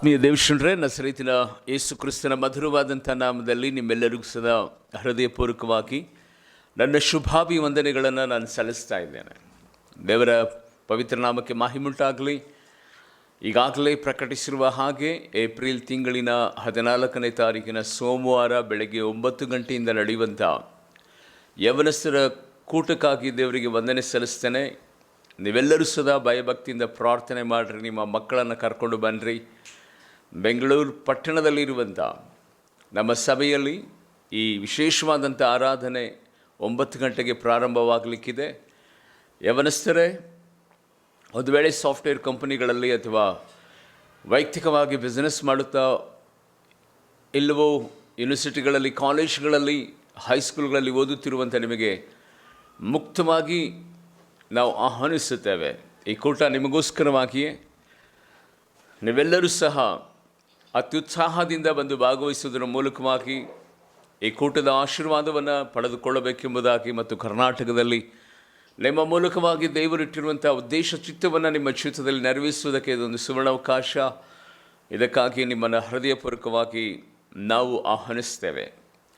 ಆತ್ಮೀಯ ದೇವಶನರೇ, ನಸರೇತಿನ ಯೇಸು ಕ್ರಿಸ್ತನ ಮಧುರವಾದಂಥ ನಾಮದಲ್ಲಿ ನಿಮ್ಮೆಲ್ಲರಿಗೂ ಸದಾ ಹೃದಯಪೂರ್ವಕವಾಗಿ ನನ್ನ ಶುಭಾಭಿವಂದನೆಗಳನ್ನು ನಾನು ಸಲ್ಲಿಸ್ತಾ ಇದ್ದೇನೆ. ದೇವರ ಪವಿತ್ರ ನಾಮಕ್ಕೆ ಮಹಿಮುಂಟಾಗಲಿ. ಈಗಾಗಲೇ ಪ್ರಕಟಿಸಿರುವ ಹಾಗೆ ಏಪ್ರಿಲ್ ತಿಂಗಳಿನ 14ನೇ ತಾರೀಕಿನ ಸೋಮವಾರ ಬೆಳಗ್ಗೆ 9 ಗಂಟೆಯಿಂದ ನಡೆಯುವಂಥ ಯವನಸ್ಥರ ಕೂಟಕ್ಕಾಗಿ ದೇವರಿಗೆ ವಂದನೆ ಸಲ್ಲಿಸ್ತೇನೆ. ನೀವೆಲ್ಲರೂ ಸದಾ ಭಯಭಕ್ತಿಯಿಂದ ಪ್ರಾರ್ಥನೆ ಮಾಡಿರಿ. ನಿಮ್ಮ ಮಕ್ಕಳನ್ನು ಕರ್ಕೊಂಡು ಬನ್ನಿರಿ. ಬೆಂಗಳೂರು ಪಟ್ಟಣದಲ್ಲಿರುವಂಥ ನಮ್ಮ ಸಭೆಯಲ್ಲಿ ಈ ವಿಶೇಷವಾದಂಥ ಆರಾಧನೆ 9 ಗಂಟೆಗೆ ಪ್ರಾರಂಭವಾಗಲಿಕ್ಕಿದೆ. ಯವನಸ್ಥರೇ, ಒಂದು ವೇಳೆ ಸಾಫ್ಟ್ವೇರ್ ಕಂಪನಿಗಳಲ್ಲಿ ಅಥವಾ ವೈಯಕ್ತಿಕವಾಗಿ ಬಿಸ್ನೆಸ್ ಮಾಡುತ್ತಾ ಇಲ್ಲವೋ ಯೂನಿವರ್ಸಿಟಿಗಳಲ್ಲಿ, ಕಾಲೇಜ್ಗಳಲ್ಲಿ, ಹೈಸ್ಕೂಲ್ಗಳಲ್ಲಿ ಓದುತ್ತಿರುವಂಥ ನಿಮಗೆ ಮುಕ್ತವಾಗಿ ನಾವು ಆಹ್ವಾನಿಸುತ್ತೇವೆ. ಈ ಕೂಟ ನಿಮಗೋಸ್ಕರವಾಗಿಯೇ. ನೀವೆಲ್ಲರೂ ಸಹ ಅತ್ಯುತ್ಸಾಹದಿಂದ ಬಂದು ಭಾಗವಹಿಸುವುದರ ಮೂಲಕವಾಗಿ ಈ ಕೂಟದ ಆಶೀರ್ವಾದವನ್ನು ಪಡೆದುಕೊಳ್ಳಬೇಕೆಂಬುದಾಗಿ ಮತ್ತು ಕರ್ನಾಟಕದಲ್ಲಿ ನಿಮ್ಮ ಮೂಲಕವಾಗಿ ದೇವರಿಟ್ಟಿರುವಂಥ ಉದ್ದೇಶ ಚಿತ್ತವನ್ನು ನಿಮ್ಮ ಚಿತ್ತದಲ್ಲಿ ನೆರವೇರಿಸುವುದಕ್ಕೆ ಇದೊಂದು ಸುವರ್ಣಾವಕಾಶ. ಇದಕ್ಕಾಗಿ ನಿಮ್ಮನ್ನು ಹೃದಯಪೂರ್ವಕವಾಗಿ ನಾವು ಆಹ್ವಾನಿಸ್ತೇವೆ.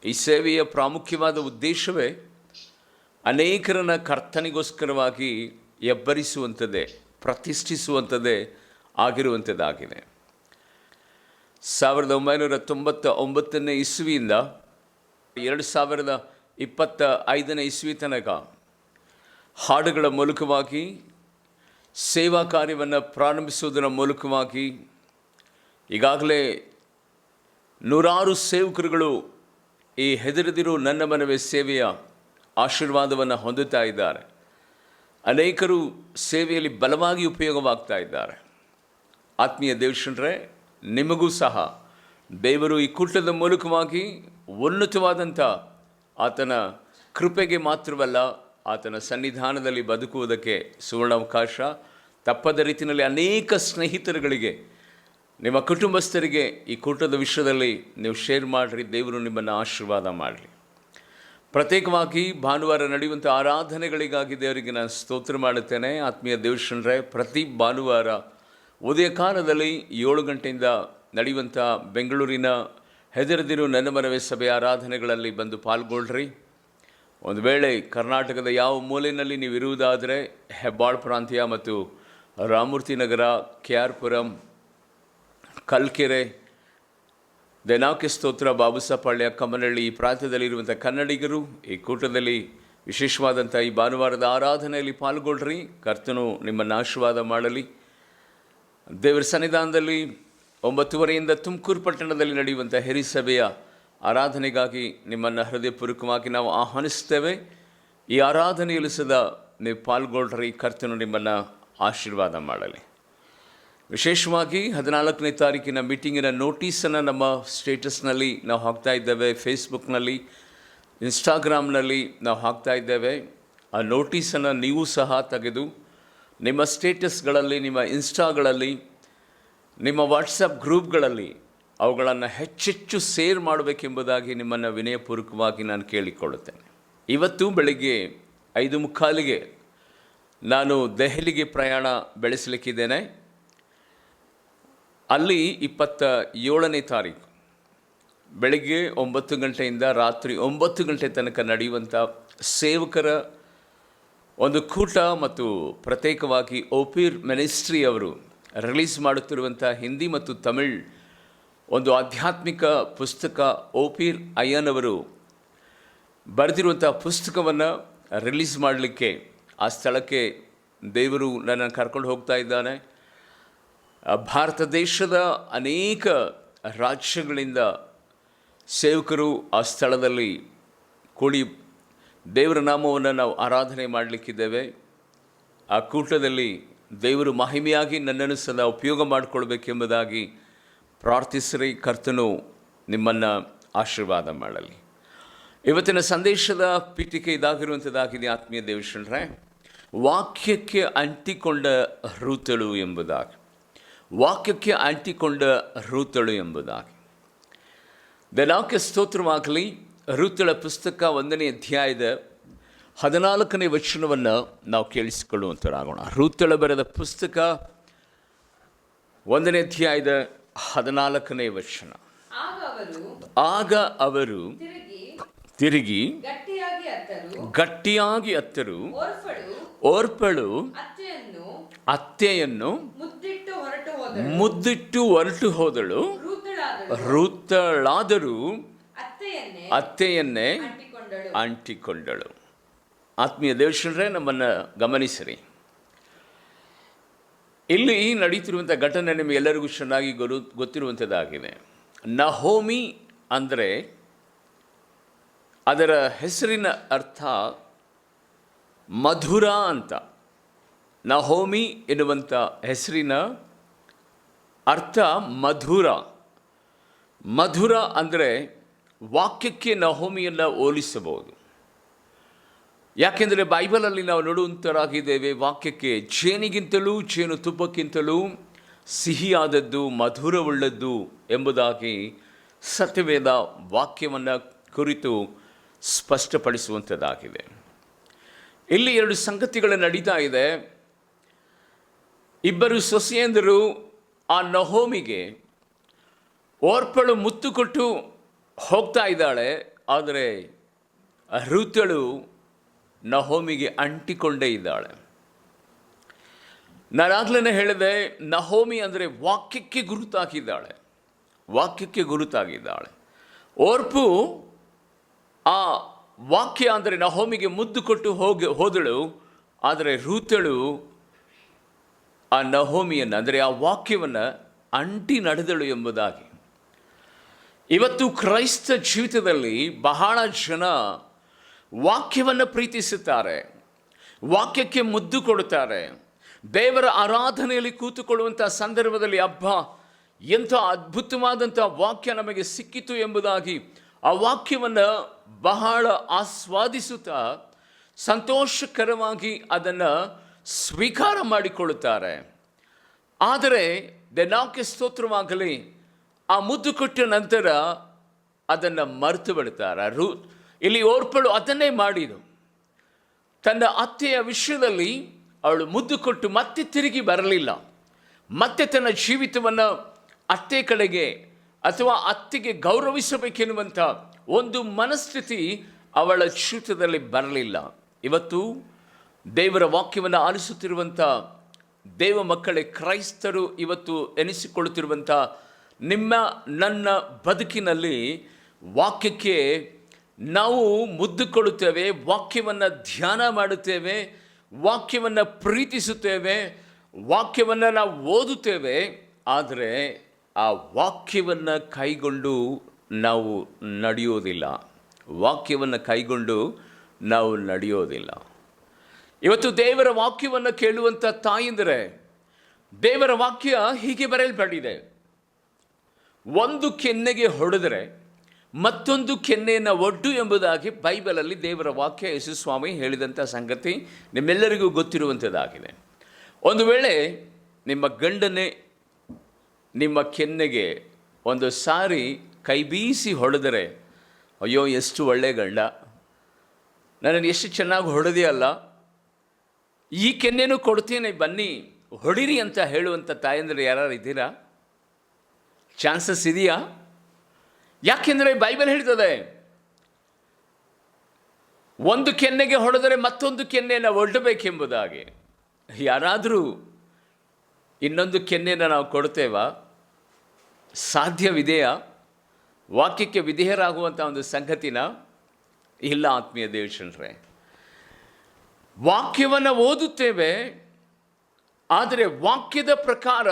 ಈ ಸೇವೆಯ ಪ್ರಾಮುಖ್ಯವಾದ ಉದ್ದೇಶವೇ ಅನೇಕರನ್ನು ಕರ್ತನಿಗೋಸ್ಕರವಾಗಿ ಎಬ್ಬರಿಸುವಂಥದ್ದೇ, ಪ್ರತಿಷ್ಠಿಸುವಂಥದ್ದೇ ಆಗಿರುವಂಥದ್ದಾಗಿದೆ. 1999ನೇ ಇಸ್ವಿಯಿಂದ 2025ನೇ ಇಸ್ವಿ ತನಕ ಹಾಡುಗಳ ಮೂಲಕವಾಗಿ ಸೇವಾ ಕಾರ್ಯವನ್ನು ಪ್ರಾರಂಭಿಸುವುದರ ಮೂಲಕವಾಗಿ ಈಗಾಗಲೇ ನೂರಾರು ಸೇವಕರುಗಳು ಈ ಹೆದರದಿರು ನನ್ನ ಮನವೇ ಸೇವೆಯ ಆಶೀರ್ವಾದವನ್ನು ಹೊಂದುತ್ತಾ ಇದ್ದಾರೆ. ಅನೇಕರು ಸೇವೆಯಲ್ಲಿ ಬಲವಾಗಿ ಉಪಯೋಗವಾಗ್ತಾ ಇದ್ದಾರೆ. ಆತ್ಮೀಯ ದೇವಶನರೇ, ನಿಮಗೂ ಸಹ ದೇವರು ಈ ಕೂಟದ ಮೂಲಕವಾಗಿ ಉನ್ನತವಾದಂಥ ಆತನ ಕೃಪೆಗೆ ಮಾತ್ರವಲ್ಲ, ಆತನ ಸನ್ನಿಧಾನದಲ್ಲಿ ಬದುಕುವುದಕ್ಕೆ ಸುವರ್ಣಾವಕಾಶ. ತಪ್ಪದ ರೀತಿಯಲ್ಲಿ ಅನೇಕ ಸ್ನೇಹಿತರುಗಳಿಗೆ, ನಿಮ್ಮ ಕುಟುಂಬಸ್ಥರಿಗೆ ಈ ಕೂಟದ ವಿಷಯದಲ್ಲಿ ನೀವು ಶೇರ್ ಮಾಡಿರಿ. ದೇವರು ನಿಮ್ಮನ್ನು ಆಶೀರ್ವಾದ ಮಾಡಲಿ. ಪ್ರತ್ಯೇಕವಾಗಿ ಭಾನುವಾರ ನಡೆಯುವಂಥ ಆರಾಧನೆಗಳಿಗಾಗಿ ದೇವರಿಗೆ ನಾನು ಸ್ತೋತ್ರ ಮಾಡುತ್ತೇನೆ. ಆತ್ಮೀಯ ದೇವಶನರೇ, ಪ್ರತಿ ಭಾನುವಾರ ಉದಯ ಕಾಲದಲ್ಲಿ 7 ಗಂಟೆಯಿಂದ ನಡೆಯುವಂಥ ಬೆಂಗಳೂರಿನ ಹೆದರದಿರು ನನ್ನ ಮನವೇ ಸಭೆ ಆರಾಧನೆಗಳಲ್ಲಿ ಬಂದು ಪಾಲ್ಗೊಳ್ಳ್ರಿ. ಒಂದು ವೇಳೆ ಕರ್ನಾಟಕದ ಯಾವ ಮೂಲೆಯಲ್ಲಿ ನೀವು ಇರುವುದಾದರೆ ಹೆಬ್ಬಾಳ್ ಪ್ರಾಂತ್ಯ ಮತ್ತು ರಾಮಮೂರ್ತಿ ನಗರ, KR-ಪುರಂ, ಕಲ್ಕೆರೆ, ದೇನಾಕೆ ಸ್ತೋತ್ರ, ಬಾಬುಸಪಾಳ್ಯ, ಕಮ್ಮನಹಳ್ಳಿ ಈ ಪ್ರಾಂತ್ಯದಲ್ಲಿರುವಂಥ ಕನ್ನಡಿಗರು ಈ ಕೂಟದಲ್ಲಿ ವಿಶೇಷವಾದಂಥ ಈ ಭಾನುವಾರದ ಆರಾಧನೆಯಲ್ಲಿ ಪಾಲ್ಗೊಳ್ಳ್ರಿ. ಕರ್ತನು ನಿಮ್ಮನ್ನು ಆಶೀರ್ವಾದ ಮಾಡಲಿ. ದೇವರ ಸನ್ನಿಧಾನದಲ್ಲಿ 9:30ಯಿಂದ ತುಮಕೂರು ಪಟ್ಟಣದಲ್ಲಿ ನಡೆಯುವಂಥ ಹಿರಿಸಭೆಯ ಆರಾಧನೆಗಾಗಿ ನಿಮ್ಮನ್ನು ಹೃದಯಪೂರ್ವಕವಾಗಿ ನಾವು ಆಹ್ವಾನಿಸ್ತೇವೆ. ಈ ಆರಾಧನೆಯಲ್ಲಿ ಸದಾ ನೀವು ಪಾಲ್ಗೊಳ್ಳ್ರಿ. ಕರ್ತನು ನಿಮ್ಮನ್ನು ಆಶೀರ್ವಾದ ಮಾಡಲಿ. ವಿಶೇಷವಾಗಿ 14ನೇ ತಾರೀಕಿನ ಮೀಟಿಂಗಿನ ನೋಟಿಸನ್ನು ನಮ್ಮ ಸ್ಟೇಟಸ್ನಲ್ಲಿ ನಾವು ಹಾಕ್ತಾ ಇದ್ದೇವೆ. ಫೇಸ್ಬುಕ್ನಲ್ಲಿ, ಇನ್ಸ್ಟಾಗ್ರಾಮ್ನಲ್ಲಿ ನಾವು ಹಾಕ್ತಾ ಇದ್ದೇವೆ. ಆ ನೋಟಿಸನ್ನು ನೀವು ಸಹ ತೆಗೆದು ನಿಮ್ಮ ಸ್ಟೇಟಸ್ಗಳಲ್ಲಿ, ನಿಮ್ಮ ಇನ್ಸ್ಟಾಗಳಲ್ಲಿ, ನಿಮ್ಮ ವಾಟ್ಸಪ್ ಗ್ರೂಪ್ಗಳಲ್ಲಿ ಅವುಗಳನ್ನು ಹೆಚ್ಚೆಚ್ಚು ಶೇರ್ ಮಾಡಬೇಕೆಂಬುದಾಗಿ ನಿಮ್ಮನ್ನು ವಿನಯಪೂರ್ವಕವಾಗಿ ನಾನು ಕೇಳಿಕೊಳ್ಳುತ್ತೇನೆ. ಇವತ್ತು ಬೆಳಗ್ಗೆ 5:45ಗೆ ನಾನು ದೆಹಲಿಗೆ ಪ್ರಯಾಣ ಬೆಳೆಸಲಿಕ್ಕಿದ್ದೇನೆ. ಅಲ್ಲಿ 27ನೇ ತಾರೀಕು ಬೆಳಗ್ಗೆ 9 ಗಂಟೆಯಿಂದ ರಾತ್ರಿ 9 ಗಂಟೆ ತನಕ ನಡೆಯುವಂಥ ಸೇವಕರ ಒಂದು ಕೂಟ ಮತ್ತು ಪ್ರತ್ಯೇಕವಾಗಿ ಓಪೀರ್ ಮಿನಿಸ್ಟ್ರಿ ಅವರು ರಿಲೀಸ್ ಮಾಡುತ್ತಿರುವಂಥ ಹಿಂದಿ ಮತ್ತು ತಮಿಳ್ ಒಂದು ಆಧ್ಯಾತ್ಮಿಕ ಪುಸ್ತಕ, ಓಪೀರ್ ಅಯ್ಯನ್ ಅವರು ಬರೆದಿರುವಂಥ ಪುಸ್ತಕವನ್ನು ರಿಲೀಸ್ ಮಾಡಲಿಕ್ಕೆ ಆ ಸ್ಥಳಕ್ಕೆ ದೇವರು ನನ್ನನ್ನು ಕರ್ಕೊಂಡು ಹೋಗ್ತಾ ಇದ್ದಾನೆ. ಭಾರತ ದೇಶದ ಅನೇಕ ರಾಜ್ಯಗಳಿಂದ ಸೇವಕರು ಆ ಸ್ಥಳದಲ್ಲಿ ಕೂಡಿ ದೇವರ ನಾಮವನ್ನು ನಾವು ಆರಾಧನೆ ಮಾಡಲಿಕ್ಕಿದ್ದೇವೆ. ಆ ಕೂಟದಲ್ಲಿ ದೇವರು ಮಹಿಮೆಯಾಗಿ ನನ್ನನ್ನು ಸದಾ ಉಪಯೋಗ ಮಾಡಿಕೊಳ್ಬೇಕೆಂಬುದಾಗಿ ಪ್ರಾರ್ಥಿಸಿರಿ. ಕರ್ತನು ನಿಮ್ಮನ್ನು ಆಶೀರ್ವಾದ ಮಾಡಲಿ. ಇವತ್ತಿನ ಸಂದೇಶದ ಪೀಠಿಕೆ ಇದಾಗಿರುವಂಥದ್ದಾಗಿದೆ. ಆತ್ಮೀಯ ದೇವಶನರೇ, ವಾಕ್ಯಕ್ಕೆ ಅಂಟಿಕೊಂಡ ರೂತಳು ಎಂಬುದಾಗಿ, ವಾಕ್ಯಕ್ಕೆ ಅಂಟಿಕೊಂಡ ರೂತಳು ಎಂಬುದಾಗಿ. ದೇನಾಕೆ ಸ್ತೋತ್ರವಾಗಲಿ. ರೂತಳ ಪುಸ್ತಕ 1ನೇ ಅಧ್ಯಾಯದ 14ನೇ ವಚನವನ್ನು ನಾವು ಕೇಳಿಸಿಕೊಳ್ಳುವಂಥರಾಗೋಣ. ರೂತಳ ಬರೆದ ಪುಸ್ತಕ 1ನೇ ಅಧ್ಯಾಯದ 14ನೇ ವಚನ. ಆಗ ಅವರು ತಿರುಗಿ ಗಟ್ಟಿಯಾಗಿ ಅತ್ತರು. ಓರ್ಪಳು ಅತ್ತೆಯನ್ನು ಮುದ್ದಿಟ್ಟು ಹೊರಟು ಹೋದಳು. ರೂತಳಾದರೂ ಅತ್ತೆಯನ್ನೇ ಅಂಟಿಕೊಂಡಳು. ಆತ್ಮೀಯ ದೇವಶ್ರೀ, ನಮ್ಮನ್ನು ಗಮನಿಸಿರಿ. ಇಲ್ಲಿ ನಡೀತಿರುವಂಥ ಘಟನೆ ನಿಮಗೆಲ್ಲರಿಗೂ ಚೆನ್ನಾಗಿ ಗೊತ್ತಿರುವಂಥದ್ದಾಗಿದೆ. ನಹೋಮಿ ಅಂದರೆ ಅದರ ಹೆಸರಿನ ಅರ್ಥ ಮಧುರ ಅಂತ. ನಹೋಮಿ ಎನ್ನುವಂಥ ಹೆಸರಿನ ಅರ್ಥ ಮಧುರ. ಮಧುರ ಅಂದರೆ ವಾಕ್ಯಕ್ಕೆ ನಹೋಮಿಯನ್ನು ಹೋಲಿಸಬಹುದು. ಯಾಕೆಂದರೆ ಬೈಬಲಲ್ಲಿ ನಾವು ನೋಡುವಂತರಾಗಿದ್ದೇವೆ, ವಾಕ್ಯಕ್ಕೆ ಜೇನಿಗಿಂತಲೂ ಜೇನು ತುಪ್ಪಕ್ಕಿಂತಲೂ ಸಿಹಿಯಾದದ್ದು, ಮಧುರವುಳ್ಳದ್ದು ಎಂಬುದಾಗಿ ಸತ್ಯವೇದ ವಾಕ್ಯವನ್ನು ಕುರಿತು ಸ್ಪಷ್ಟಪಡಿಸುವಂಥದ್ದಾಗಿದೆ. ಇಲ್ಲಿ 2 ಸಂಗತಿಗಳು ನಡೀತಾ ಇದೆ. ಇಬ್ಬರು ಸೊಸೆಯಂದರು ಆ ನಹೋಮಿಗೆ ಓರ್ಪಳು ಮುತ್ತು ಕೊಟ್ಟು ಹೋಗ್ತಾ ಇದ್ದಾಳೆ. ಆದರೆ ರೂತಳು ನಹೋಮಿಗೆ ಅಂಟಿಕೊಂಡೇ ಇದ್ದಾಳೆ. ನಾನಾಗ್ಲೇ ಹೇಳಿದೆ, ನಹೋಮಿ ಅಂದರೆ ವಾಕ್ಯಕ್ಕೆ ಗುರುತಾಗಿದ್ದಾಳೆ. ಓರ್ಪು ಆ ವಾಕ್ಯ ಅಂದರೆ ನಹೋಮಿಗೆ ಮುದ್ದು ಕೊಟ್ಟು ಹೋದಳು. ಆದರೆ ರೂತಳು ಆ ನಹೋಮಿಯನ್ನು ಅಂದರೆ ಆ ವಾಕ್ಯವನ್ನು ಅಂಟಿ ನಡೆದಳು ಎಂಬುದಾಗಿ. ಇವತ್ತು ಕ್ರೈಸ್ತ ಜೀವಿತದಲ್ಲಿ ಬಹಳ ಜನ ವಾಕ್ಯವನ್ನು ಪ್ರೀತಿಸುತ್ತಾರೆ, ವಾಕ್ಯಕ್ಕೆ ಮುದ್ದು ಕೊಡುತ್ತಾರೆ. ದೇವರ ಆರಾಧನೆಯಲ್ಲಿ ಕೂತುಕೊಳ್ಳುವಂಥ ಸಂದರ್ಭದಲ್ಲಿ ಹಬ್ಬ ಎಂಥ ಅದ್ಭುತವಾದಂಥ ವಾಕ್ಯ ನಮಗೆ ಸಿಕ್ಕಿತು ಎಂಬುದಾಗಿ ಆ ವಾಕ್ಯವನ್ನು ಬಹಳ ಆಸ್ವಾದಿಸುತ್ತಾ ಸಂತೋಷಕರವಾಗಿ ಅದನ್ನು ಸ್ವೀಕಾರ ಮಾಡಿಕೊಳ್ಳುತ್ತಾರೆ. ಆದರೆ ದೇವರಿಗೆ ಸ್ತೋತ್ರವಾಗಲಿ, ಆ ಮುದ್ದು ಕೊಟ್ಟ ನಂತರ ಅದನ್ನು ಮರೆತು ಬಿಡ್ತಾರೆ. ಇಲ್ಲಿ ಓರ್ಪಳು ಅದನ್ನೇ ಮಾಡಿದು. ತನ್ನ ಅತ್ತೆಯ ವಿಷಯದಲ್ಲಿ ಅವಳು ಮುದ್ದು ಕೊಟ್ಟು ಮತ್ತೆ ತಿರುಗಿ ಬರಲಿಲ್ಲ. ಮತ್ತೆ ತನ್ನ ಜೀವಿತವನ್ನು ಅತ್ತೆ ಕಡೆಗೆ ಅಥವಾ ಅತ್ತೆಗೆ ಗೌರವಿಸಬೇಕೆನ್ನುವಂಥ ಒಂದು ಮನಸ್ಥಿತಿ ಅವಳ ಜೀವಿತದಲ್ಲಿ ಬರಲಿಲ್ಲ. ಇವತ್ತು ದೇವರ ವಾಕ್ಯವನ್ನು ಆಲಿಸುತ್ತಿರುವಂಥ ದೇವ ಮಕ್ಕಳೇ, ಕ್ರೈಸ್ತರು ಇವತ್ತು ಎನಿಸಿಕೊಳ್ಳುತ್ತಿರುವಂಥ ನಿಮ್ಮ ನನ್ನ ಬದುಕಿನಲ್ಲಿ ವಾಕ್ಯಕ್ಕೆ ನಾವು ಮುದ್ದು ಕೊಡುತ್ತೇವೆ, ವಾಕ್ಯವನ್ನು ಧ್ಯಾನ ಮಾಡುತ್ತೇವೆ, ವಾಕ್ಯವನ್ನು ಪ್ರೀತಿಸುತ್ತೇವೆ, ವಾಕ್ಯವನ್ನು ನಾವು ಓದುತ್ತೇವೆ. ಆದರೆ ಆ ವಾಕ್ಯವನ್ನು ಕೈಗೊಂಡು ನಾವು ನಡೆಯೋದಿಲ್ಲ. ಇವತ್ತು ದೇವರ ವಾಕ್ಯವನ್ನು ಕೇಳುವಂಥ ತಾಯಂದರೆ, ದೇವರ ವಾಕ್ಯ ಹೀಗೆ ಬರೆಯಲ್ಪಟ್ಟಿದೆ, ಒಂದು ಕೆನ್ನೆಗೆ ಹೊಡೆದರೆ ಮತ್ತೊಂದು ಕೆನ್ನೆಯನ್ನು ಒಡ್ಡು ಎಂಬುದಾಗಿ ಬೈಬಲಲ್ಲಿ ದೇವರ ವಾಕ್ಯ ಯೇಸುಸ್ವಾಮಿ ಹೇಳಿದಂಥ ಸಂಗತಿ ನಿಮ್ಮೆಲ್ಲರಿಗೂ ಗೊತ್ತಿರುವಂಥದ್ದಾಗಿದೆ. ಒಂದು ವೇಳೆ ನಿಮ್ಮ ಗಂಡನೇ ನಿಮ್ಮ ಕೆನ್ನೆಗೆ ಒಂದು ಸಾರಿ ಕೈ ಬೀಸಿ ಹೊಡೆದರೆ, ಅಯ್ಯೋ ಎಷ್ಟು ಒಳ್ಳೆ ಗಂಡ, ನನ್ನನ್ನು ಎಷ್ಟು ಚೆನ್ನಾಗಿ ಹೊಡೆದೆಯಲ್ಲ, ಈ ಕೆನ್ನೆನೂ ಕೊಡ್ತೀನಿ ಬನ್ನಿ ಹೊಡಿರಿ ಅಂತ ಹೇಳುವಂಥ ತಾಯಂದ್ರೆ ಯಾರು ಇದ್ದೀರಾ? ಚಾನ್ಸಸ್ ಇದೆಯಾ? ಯಾಕೆಂದರೆ ಬೈಬಲ್ ಹೇಳ್ತದೆ, ಒಂದು ಕೆನ್ನೆಗೆ ಹೊಡೆದರೆ ಮತ್ತೊಂದು ಕೆನ್ನೆಯನ್ನು ಒಡ್ಡಬೇಕೆಂಬುದಾಗಿ. ಯಾರಾದರೂ ಇನ್ನೊಂದು ಕೆನ್ನೆಯನ್ನು ನಾವು ಕೊಡ್ತೇವಾ? ಸಾಧ್ಯವಿದೆಯಾ? ವಾಕ್ಯಕ್ಕೆ ವಿಧೇಯರಾಗುವಂಥ ಒಂದು ಸಂಗತಿನ ಇಲ್ಲ. ಆತ್ಮೀಯ ದೇವಜನರೇ, ವಾಕ್ಯವನ್ನು ಓದುತ್ತೇವೆ, ಆದರೆ ವಾಕ್ಯದ ಪ್ರಕಾರ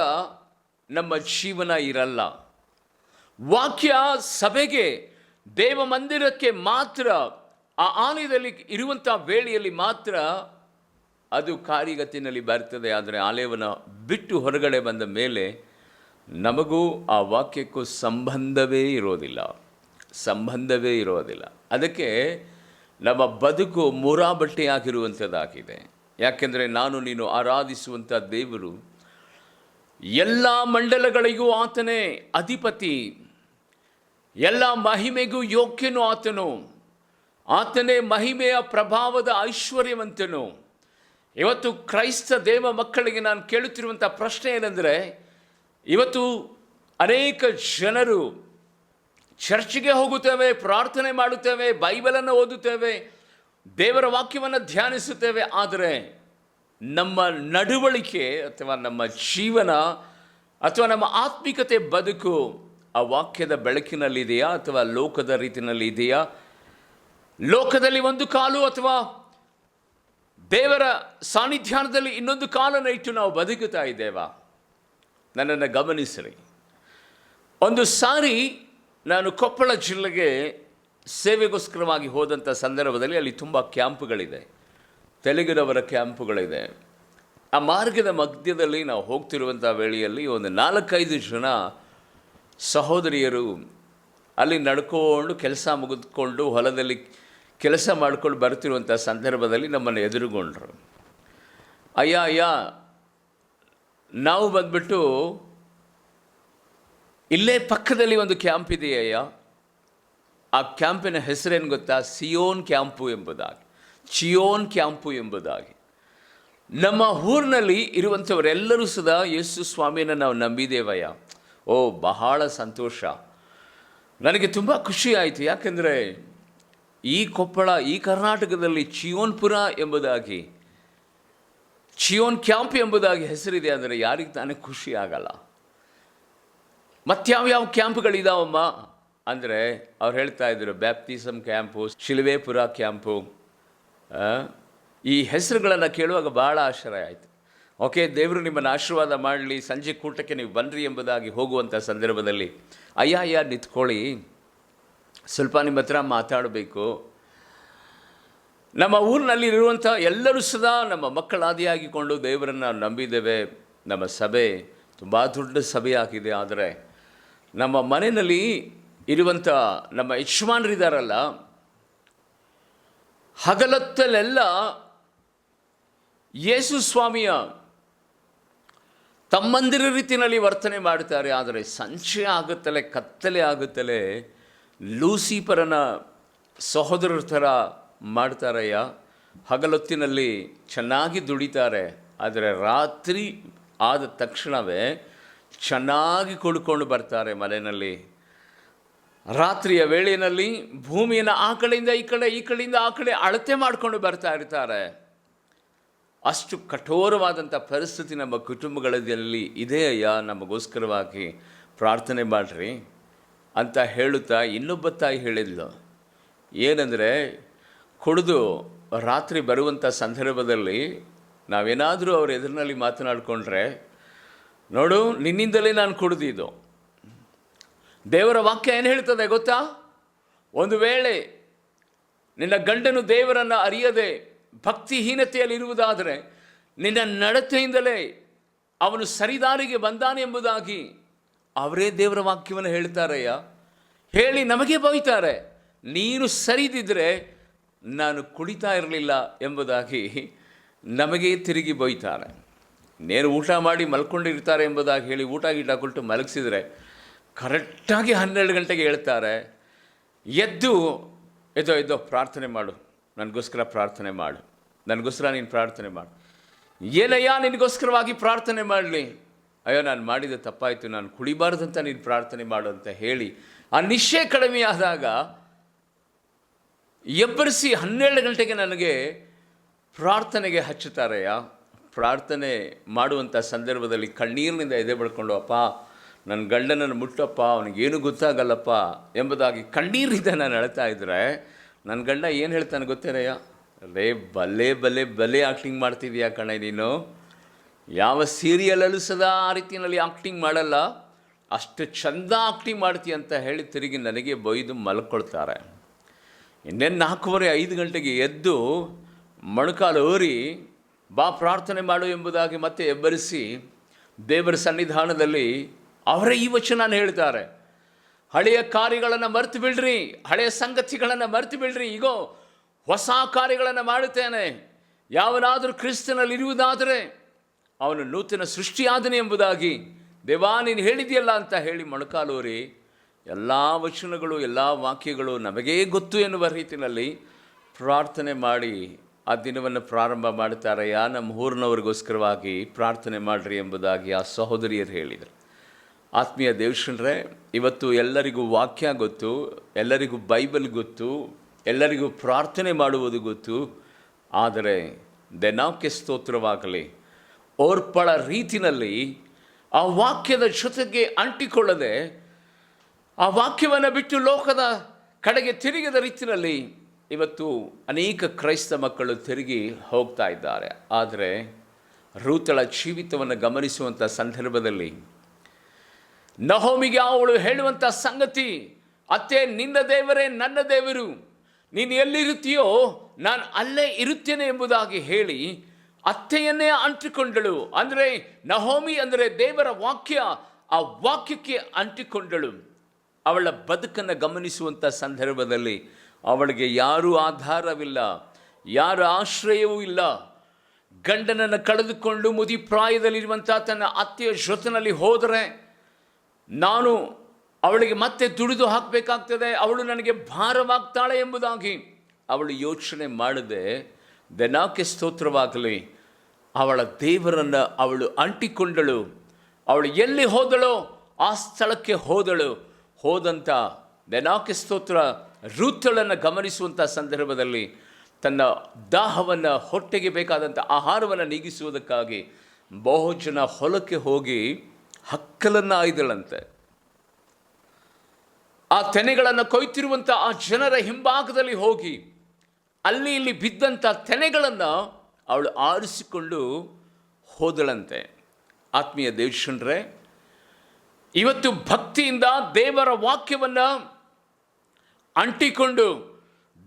ನಮ್ಮ ಜೀವನ ಇರಲ್ಲ. ವಾಕ್ಯ ಸಭೆಗೆ, ದೇವ ಮಂದಿರಕ್ಕೆ ಮಾತ್ರ, ಆ ಆಲಯದಲ್ಲಿ ಇರುವಂಥ ವೇಳೆಯಲ್ಲಿ ಮಾತ್ರ ಅದು ಕಾರ್ಯಗತಿನಲ್ಲಿ ಬರ್ತದೆ. ಆದರೆ ಆಲಯವನ್ನು ಬಿಟ್ಟು ಹೊರಗಡೆ ಬಂದ ಮೇಲೆ ನಮಗೂ ಆ ವಾಕ್ಯಕ್ಕೂ ಸಂಬಂಧವೇ ಇರೋದಿಲ್ಲ. ಅದಕ್ಕೆ ನಮ್ಮ ಬದುಕು ಮುರಾಬಟ್ಟೆಯಾಗಿರುವಂಥದ್ದಾಗಿದೆ. ಯಾಕೆಂದರೆ ನಾನು ನೀನು ಆರಾಧಿಸುವಂಥ ದೇವರು ಎಲ್ಲ ಮಂಡಲಗಳಿಗೂ ಆತನೇ ಅಧಿಪತಿ, ಎಲ್ಲ ಮಹಿಮೆಗೂ ಯೋಗ್ಯನು ಆತನು, ಆತನೇ ಮಹಿಮೆಯ ಪ್ರಭಾವದ ಐಶ್ವರ್ಯವಂತನು. ಇವತ್ತು ಕ್ರೈಸ್ತ ದೇವ ಮಕ್ಕಳಿಗೆ ನಾನು ಕೇಳುತ್ತಿರುವಂಥ ಪ್ರಶ್ನೆ ಏನೆಂದರೆ, ಇವತ್ತು ಅನೇಕ ಜನರು ಚರ್ಚಿಗೆ ಹೋಗುತ್ತೇವೆ, ಪ್ರಾರ್ಥನೆ ಮಾಡುತ್ತೇವೆ, ಬೈಬಲನ್ನು ಓದುತ್ತೇವೆ, ದೇವರ ವಾಕ್ಯವನ್ನು ಧ್ಯಾನಿಸುತ್ತೇವೆ. ಆದರೆ ನಮ್ಮ ನಡವಳಿಕೆ ಅಥವಾ ನಮ್ಮ ಜೀವನ ಅಥವಾ ನಮ್ಮ ಆತ್ಮಿಕತೆ ಬದುಕು ಆ ವಾಕ್ಯದ ಬೆಳಕಿನಲ್ಲಿದೆಯಾ ಅಥವಾ ಲೋಕದ ರೀತಿಯಲ್ಲಿ ಇದೆಯಾ? ಲೋಕದಲ್ಲಿ ಒಂದು ಕಾಲು ಅಥವಾ ದೇವರ ಸಾನ್ನಿಧ್ಯಾನದಲ್ಲಿ ಇನ್ನೊಂದು ಕಾಲನ್ನು ಇಟ್ಟು ನಾವು ಬದುಕುತ್ತಾ ಇದ್ದೇವಾ? ನನ್ನನ್ನು ಗಮನಿಸಿರಿ. ಒಂದು ಸಾರಿ ನಾನು ಕೊಪ್ಪಳ ಜಿಲ್ಲೆಗೆ ಸೇವೆಗೋಸ್ಕರವಾಗಿ ಹೋದಂಥ ಸಂದರ್ಭದಲ್ಲಿ ಅಲ್ಲಿ ತುಂಬ ಕ್ಯಾಂಪುಗಳಿದೆ, ತೆಲುಗಿನವರ ಕ್ಯಾಂಪುಗಳಿದೆ. ಆ ಮಾರ್ಗದ ಮಧ್ಯದಲ್ಲಿ ನಾವು ಹೋಗ್ತಿರುವಂಥ ವೇಳೆಯಲ್ಲಿ ಒಂದು 4-5 ಜನ ಸಹೋದರಿಯರು ಅಲ್ಲಿ ನಡ್ಕೊಂಡು ಕೆಲಸ ಮುಗಿದುಕೊಂಡು ಹೊಲದಲ್ಲಿ ಕೆಲಸ ಮಾಡ್ಕೊಂಡು ಬರ್ತಿರುವಂಥ ಸಂದರ್ಭದಲ್ಲಿ ನಮ್ಮನ್ನು ಎದುರುಗೊಂಡ್ರು. ಅಯ್ಯ ನಾವು ಬಂದ್ಬಿಟ್ಟು ಇಲ್ಲೇ ಪಕ್ಕದಲ್ಲಿ ಒಂದು ಕ್ಯಾಂಪ್ ಇದೆಯಯ್ಯ, ಆ ಕ್ಯಾಂಪಿನ ಹೆಸರೇನು ಗೊತ್ತಾ? ಸಿಯೋನ್ ಕ್ಯಾಂಪು ಎಂಬುದಾಗಿ, ಚಿಯೋನ್ ಕ್ಯಾಂಪು ಎಂಬುದಾಗಿ. ನಮ್ಮ ಊರಿನಲ್ಲಿ ಇರುವಂಥವರೆಲ್ಲರೂ ಸದಾ ಯೇಸು ಸ್ವಾಮಿಯನ್ನು ನಾವು ನಂಬಿದ್ದೇವಯ್ಯ. ಓ, ಬಹಳ ಸಂತೋಷ, ನನಗೆ ತುಂಬ ಖುಷಿ ಆಯಿತು. ಯಾಕೆಂದರೆ ಈ ಕೊಪ್ಪಳ, ಈ ಕರ್ನಾಟಕದಲ್ಲಿ ಚಿಯೋನ್ಪುರ ಎಂಬುದಾಗಿ, ಚಿಯೋನ್ ಕ್ಯಾಂಪ್ ಎಂಬುದಾಗಿ ಹೆಸರಿದೆ ಅಂದರೆ ಯಾರಿಗೆ ತಾನೇ ಖುಷಿ ಆಗಲ್ಲ? ಮತ್ತಾವ್ಯಾವ ಕ್ಯಾಂಪ್ಗಳಿದಾವಮ್ಮ ಅಂದರೆ ಅವ್ರು ಹೇಳ್ತಾ ಇದ್ರು, ಬ್ಯಾಪ್ಟಿಸಮ್ ಕ್ಯಾಂಪು, ಶಿಲುವೆಪುರ ಕ್ಯಾಂಪು. ಈ ಹೆಸರುಗಳನ್ನು ಕೇಳುವಾಗ ಭಾಳ ಆಶ್ಚರ್ಯ ಆಯಿತು. ಓಕೆ, ದೇವರು ನಿಮ್ಮನ್ನು ಆಶೀರ್ವಾದ ಮಾಡಲಿ, ಸಂಜೆ ಕೂಟಕ್ಕೆ ನೀವು ಬನ್ನಿರಿ ಎಂಬುದಾಗಿ ಹೋಗುವಂಥ ಸಂದರ್ಭದಲ್ಲಿ ಅಯ್ಯ ನಿಂತ್ಕೊಳ್ಳಿ, ಸ್ವಲ್ಪ ನಿಮ್ಮ ಹತ್ರ ಮಾತಾಡಬೇಕು. ನಮ್ಮ ಊರಿನಲ್ಲಿರುವಂಥ ಎಲ್ಲರೂ ಸದಾ ನಮ್ಮ ಮಕ್ಕಳಾದಿಯಾಗಿಕೊಂಡು ದೇವರನ್ನು ನಂಬಿದ್ದೇವೆ. ನಮ್ಮ ಸಭೆ ತುಂಬ ದೊಡ್ಡ ಸಭೆ ಆಗಿದೆ. ಆದರೆ ನಮ್ಮ ಮನೆಯಲ್ಲಿ ಇರುವಂಥ ನಮ್ಮ ಯಜಮಾನರಿದ್ದಾರಲ್ಲ, ಹಗಲತ್ತಲೆಲ್ಲ ಯೇಸು ಸ್ವಾಮಿಯ ತಮ್ಮಂದಿರ ರೀತಿಯಲ್ಲಿ ವರ್ತನೆ ಮಾಡ್ತಾರೆ. ಆದರೆ ಸಂಚೆ ಆಗುತ್ತಲೇ, ಕತ್ತಲೆ ಆಗುತ್ತಲೇ ಲೂಸಿಫರನ ಸಹೋದರರ ಥರ ಮಾಡ್ತಾರಯ್ಯ. ಹಗಲೊತ್ತಿನಲ್ಲಿ ಚೆನ್ನಾಗಿ ದುಡಿತಾರೆ, ಆದರೆ ರಾತ್ರಿ ಆದ ತಕ್ಷಣವೇ ಚೆನ್ನಾಗಿ ಕುಡ್ಕೊಂಡು ಬರ್ತಾರೆ ಮನೆಯಲ್ಲಿ. ರಾತ್ರಿಯ ವೇಳೆಯಲ್ಲಿ ಭೂಮಿಯನ್ನು ಆ ಕಡೆಯಿಂದ ಈ ಕಡೆ, ಈ ಕಡೆಯಿಂದ ಆ ಕಡೆ ಅಳತೆ ಮಾಡಿಕೊಂಡು ಬರ್ತಾ ಇರ್ತಾರೆ. ಅಷ್ಟು ಕಠೋರವಾದಂಥ ಪರಿಸ್ಥಿತಿ ನಮ್ಮ ಕುಟುಂಬಗಳಲ್ಲಿ ಇದೆಯಯ್ಯ, ನಮಗೋಸ್ಕರವಾಗಿ ಪ್ರಾರ್ಥನೆ ಮಾಡಿರಿ ಅಂತ ಹೇಳುತ್ತಾ ಇನ್ನೊಬ್ಬ ತಾಯಿ ಹೇಳಿದ್ಲು. ಏನಂದರೆ, ಕುಡಿದು ರಾತ್ರಿ ಬರುವಂಥ ಸಂದರ್ಭದಲ್ಲಿ ನಾವೇನಾದರೂ ಅವ್ರ ಎದುರಿನಲ್ಲಿ ಮಾತನಾಡಿಕೊಂಡ್ರೆ, ನೋಡು ನಿನ್ನಿಂದಲೇ ನಾನು ಕುಡಿದಿದ್ದು. ದೇವರ ವಾಕ್ಯ ಏನು ಹೇಳ್ತದೆ ಗೊತ್ತಾ? ಒಂದು ವೇಳೆ ನಿನ್ನ ಗಂಡನು ದೇವರನ್ನು ಅರಿಯದೆ ಭಕ್ತಿಹೀನತೆಯಲ್ಲಿರುವುದಾದರೆ ನಿನ್ನ ನಡತೆಯಿಂದಲೇ ಅವನು ಸರಿದಾರಿಗೆ ಬಂದಾನೆ ಎಂಬುದಾಗಿ ಅವರೇ ದೇವರ ವಾಕ್ಯವನ್ನು ಹೇಳ್ತಾರಯ್ಯ. ಹೇಳಿ ನಮಗೆ ಬೈತಾರೆ, ನೀನು ಸರಿದಿದ್ದರೆ ನಾನು ಕುಡಿತಾ ಇರಲಿಲ್ಲ ಎಂಬುದಾಗಿ ನಮಗೆ ತಿರುಗಿ ಬೈತಾರೆ. ನೇನು ಊಟ ಮಾಡಿ ಮಲ್ಕೊಂಡಿರ್ತಾರೆ ಎಂಬುದಾಗಿ ಹೇಳಿ ಊಟ ಗೀಟ ಕೊಟ್ಟು ಮಲಗಿಸಿದರೆ ಕರೆಕ್ಟಾಗಿ 12 ಗಂಟೆಗೆ ಹೇಳ್ತಾರೆ, ಎದ್ದೋ ಪ್ರಾರ್ಥನೆ ಮಾಡು, ನನಗೋಸ್ಕರ ಪ್ರಾರ್ಥನೆ ಮಾಡು, ನನಗೋಸ್ಕರ ನೀನು ಪ್ರಾರ್ಥನೆ ಮಾಡು. ಏನಯ್ಯ ನಿನಗೋಸ್ಕರವಾಗಿ ಪ್ರಾರ್ಥನೆ ಮಾಡಲಿ? ಅಯ್ಯೋ ನಾನು ಮಾಡಿದ ತಪ್ಪಾಯಿತು, ನಾನು ಕುಡಿಬಾರ್ದಂತ ನೀನು ಪ್ರಾರ್ಥನೆ ಮಾಡು ಅಂತ ಹೇಳಿ ಆ ನಿಶ್ಚಯ ಕಡಿಮೆ ಆದಾಗ ಎಬ್ಬರಿಸಿ 12 ಗಂಟೆಗೆ ನನಗೆ ಪ್ರಾರ್ಥನೆಗೆ ಹಚ್ಚುತ್ತಾರೆಯ. ಪ್ರಾರ್ಥನೆ ಮಾಡುವಂಥ ಸಂದರ್ಭದಲ್ಲಿ ಕಣ್ಣೀರಿನಿಂದ ಎದೆ ಬಡ್ಕೊಂಡು, ಅಪ್ಪ ನನ್ನ ಗಂಡನನ್ನು ಮುಟ್ಟಪ್ಪ, ಅವನಿಗೇನು ಗೊತ್ತಾಗಲ್ಲಪ್ಪ ಎಂಬುದಾಗಿ ಕಣ್ಣೀರಿಂದ ನಾನು ಅಳ್ತಾ ಇದ್ದರೆ ನನ್ನ ಗಂಡ ಏನು ಹೇಳ್ತಾನೆ ಗೊತ್ತೇನಯ್ಯ? ಅಲ್ಲೇ ಬಲೆ ಆ್ಯಕ್ಟಿಂಗ್ ಮಾಡ್ತಿದ್ಯಾ ಕಣೆ ನೀನು, ಯಾವ ಸೀರಿಯಲಲ್ಲೂ ಸದಾ ಆ ರೀತಿಯಲ್ಲಿ ಆ್ಯಕ್ಟಿಂಗ್ ಮಾಡಲ್ಲ, ಅಷ್ಟು ಚಂದ ಆ್ಯಕ್ಟಿಂಗ್ ಮಾಡ್ತೀಯ ಅಂತ ಹೇಳಿ ತಿರುಗಿ ನನಗೆ ಬೈದು ಮಲ್ಕೊಳ್ತಾರೆ. ಇನ್ನೇನು 4:30-5 ಗಂಟೆಗೆ ಎದ್ದು ಮೊಣಕಾಲು ಓರಿ ಬಾ ಪ್ರಾರ್ಥನೆ ಮಾಡು ಎಂಬುದಾಗಿ ಮತ್ತೆ ಎಬ್ಬರಿಸಿ ದೇವರ ಸನ್ನಿಧಾನದಲ್ಲಿ ಅವರೇ ಈ ವಚನ ಹೇಳ್ತಾರೆ, ಹಳೆಯ ಕಾರ್ಯಗಳನ್ನು ಮರೆತು ಬಿಡ್ರಿ, ಹಳೆಯ ಸಂಗತಿಗಳನ್ನು ಮರೆತು ಬಿಡ್ರಿ, ಈಗೋ ಹೊಸ ಕಾರ್ಯಗಳನ್ನು ಮಾಡುತ್ತೇನೆ. ಯಾವನಾದರೂ ಕ್ರಿಸ್ತನಲ್ಲಿ ಇರುವುದಾದರೆ ಅವನು ನೂತನ ಸೃಷ್ಟಿಯಾದನೆ ಎಂಬುದಾಗಿ ದೇವಾ ನೀನು ಹೇಳಿದೆಯಲ್ಲ ಅಂತ ಹೇಳಿ ಮೊಣಕಾಲೂರಿ ಎಲ್ಲ ವಚನಗಳು, ಎಲ್ಲ ವಾಕ್ಯಗಳು ನಮಗೇ ಗೊತ್ತು ಎನ್ನುವ ರೀತಿಯಲ್ಲಿ ಪ್ರಾರ್ಥನೆ ಮಾಡಿ ಆ ದಿನವನ್ನು ಪ್ರಾರಂಭ ಮಾಡ್ತಾರೆಯಾ. ನಮ್ಮ ಊರಿನವ್ರಿಗೋಸ್ಕರವಾಗಿ ಪ್ರಾರ್ಥನೆ ಮಾಡಿರಿ ಎಂಬುದಾಗಿ ಆ ಸಹೋದರಿಯರು ಹೇಳಿದರು. ಆತ್ಮೀಯ ದೇವಶನರೇ, ಇವತ್ತು ಎಲ್ಲರಿಗೂ ವಾಕ್ಯ ಗೊತ್ತು, ಎಲ್ಲರಿಗೂ ಬೈಬಲ್ ಗೊತ್ತು, ಎಲ್ಲರಿಗೂ ಪ್ರಾರ್ಥನೆ ಮಾಡುವುದು ಗೊತ್ತು. ಆದರೆ ದೇವಕ್ಕೆ ಸ್ತೋತ್ರವಾಗಲಿ, ಓರ್ಪಳ ರೀತಿಯಲ್ಲಿ ಆ ವಾಕ್ಯದ ಜೊತೆಗೆ ಅಂಟಿಕೊಳ್ಳದೆ, ಆ ವಾಕ್ಯವನ್ನು ಬಿಟ್ಟು ಲೋಕದ ಕಡೆಗೆ ತಿರುಗಿದ ರೀತಿಯಲ್ಲಿ ಇವತ್ತು ಅನೇಕ ಕ್ರೈಸ್ತ ಮಕ್ಕಳು ತಿರುಗಿ ಹೋಗ್ತಾ ಇದ್ದಾರೆ. ಆದರೆ ರೂತಳ ಜೀವಿತವನ್ನು ಗಮನಿಸುವಂಥ ಸಂದರ್ಭದಲ್ಲಿ ನಹೋಮಿಗೆ ಅವಳು ಹೇಳುವಂಥ ಸಂಗತಿ, ಅತ್ತೆ, ನಿನ್ನ ದೇವರೇ ನನ್ನ ದೇವರು, ನೀನು ಎಲ್ಲಿರುತ್ತೀಯೋ ನಾನು ಅಲ್ಲೇ ಇರುತ್ತೇನೆ ಎಂಬುದಾಗಿ ಹೇಳಿ ಅತ್ತೆಯನ್ನೇ ಅಂಟಿಕೊಂಡಳು. ಅಂದರೆ ನಹೋಮಿ ಅಂದರೆ ದೇವರ ವಾಕ್ಯ, ಆ ವಾಕ್ಯಕ್ಕೆ ಅಂಟಿಕೊಂಡಳು. ಅವಳ ಬದುಕನ್ನು ಗಮನಿಸುವಂಥ ಸಂದರ್ಭದಲ್ಲಿ ಅವಳಿಗೆ ಯಾರೂ ಆಧಾರವಿಲ್ಲ, ಯಾರ ಆಶ್ರಯವೂ ಇಲ್ಲ. ಗಂಡನನ್ನು ಕಳೆದುಕೊಂಡು ಮುದಿ ಪ್ರಾಯದಲ್ಲಿರುವಂಥ ತನ್ನ ಅತ್ತೆಯ ಜೊತೆಯಲ್ಲಿ ಹೋದರೆ ನಾನು ಅವಳಿಗೆ ಮತ್ತೆ ದುಡಿದು ಹಾಕಬೇಕಾಗ್ತದೆ, ಅವಳು ನನಗೆ ಭಾರವಾಗ್ತಾಳೆ ಎಂಬುದಾಗಿ ಅವಳು ಯೋಚನೆ ಮಾಡದೆ, ದೇವಕ್ಕೆ ಸ್ತೋತ್ರವಾಗಲಿ, ಅವಳ ದೇವರನ್ನು ಅವಳು ಅಂಟಿಕೊಂಡಳು. ಅವಳು ಎಲ್ಲಿ ಹೋದಳೋ ಆ ಸ್ಥಳಕ್ಕೆ ಹೋದಳು. ಹೋದಂಥ ದೇವಕ್ಕೆ ಸ್ತೋತ್ರ, ರೂತಳನ್ನು ಗಮನಿಸುವಂಥ ಸಂದರ್ಭದಲ್ಲಿ ತನ್ನ ದಾಹವನ್ನು, ಹೊಟ್ಟೆಗೆ ಬೇಕಾದಂಥ ಆಹಾರವನ್ನು ನೀಗಿಸುವುದಕ್ಕಾಗಿ ಬಹುಜನ ಹೊಲಕ್ಕೆ ಹೋಗಿ ಹಕ್ಕಲನ್ನು ಆಯ್ದಳಂತೆ. ಆ ತೆನೆಗಳನ್ನು ಕೊಯ್ತಿರುವಂಥ ಆ ಜನರ ಹಿಂಭಾಗದಲ್ಲಿ ಹೋಗಿ ಅಲ್ಲಿ ಇಲ್ಲಿ ಬಿದ್ದಂಥ ತೆನೆಗಳನ್ನು ಅವಳು ಆರಿಸಿಕೊಂಡು ಹೋದಳಂತೆ. ಆತ್ಮೀಯ ದೇವಶನರೇ, ಇವತ್ತು ಭಕ್ತಿಯಿಂದ ದೇವರ ವಾಕ್ಯವನ್ನು ಅಂಟಿಕೊಂಡು,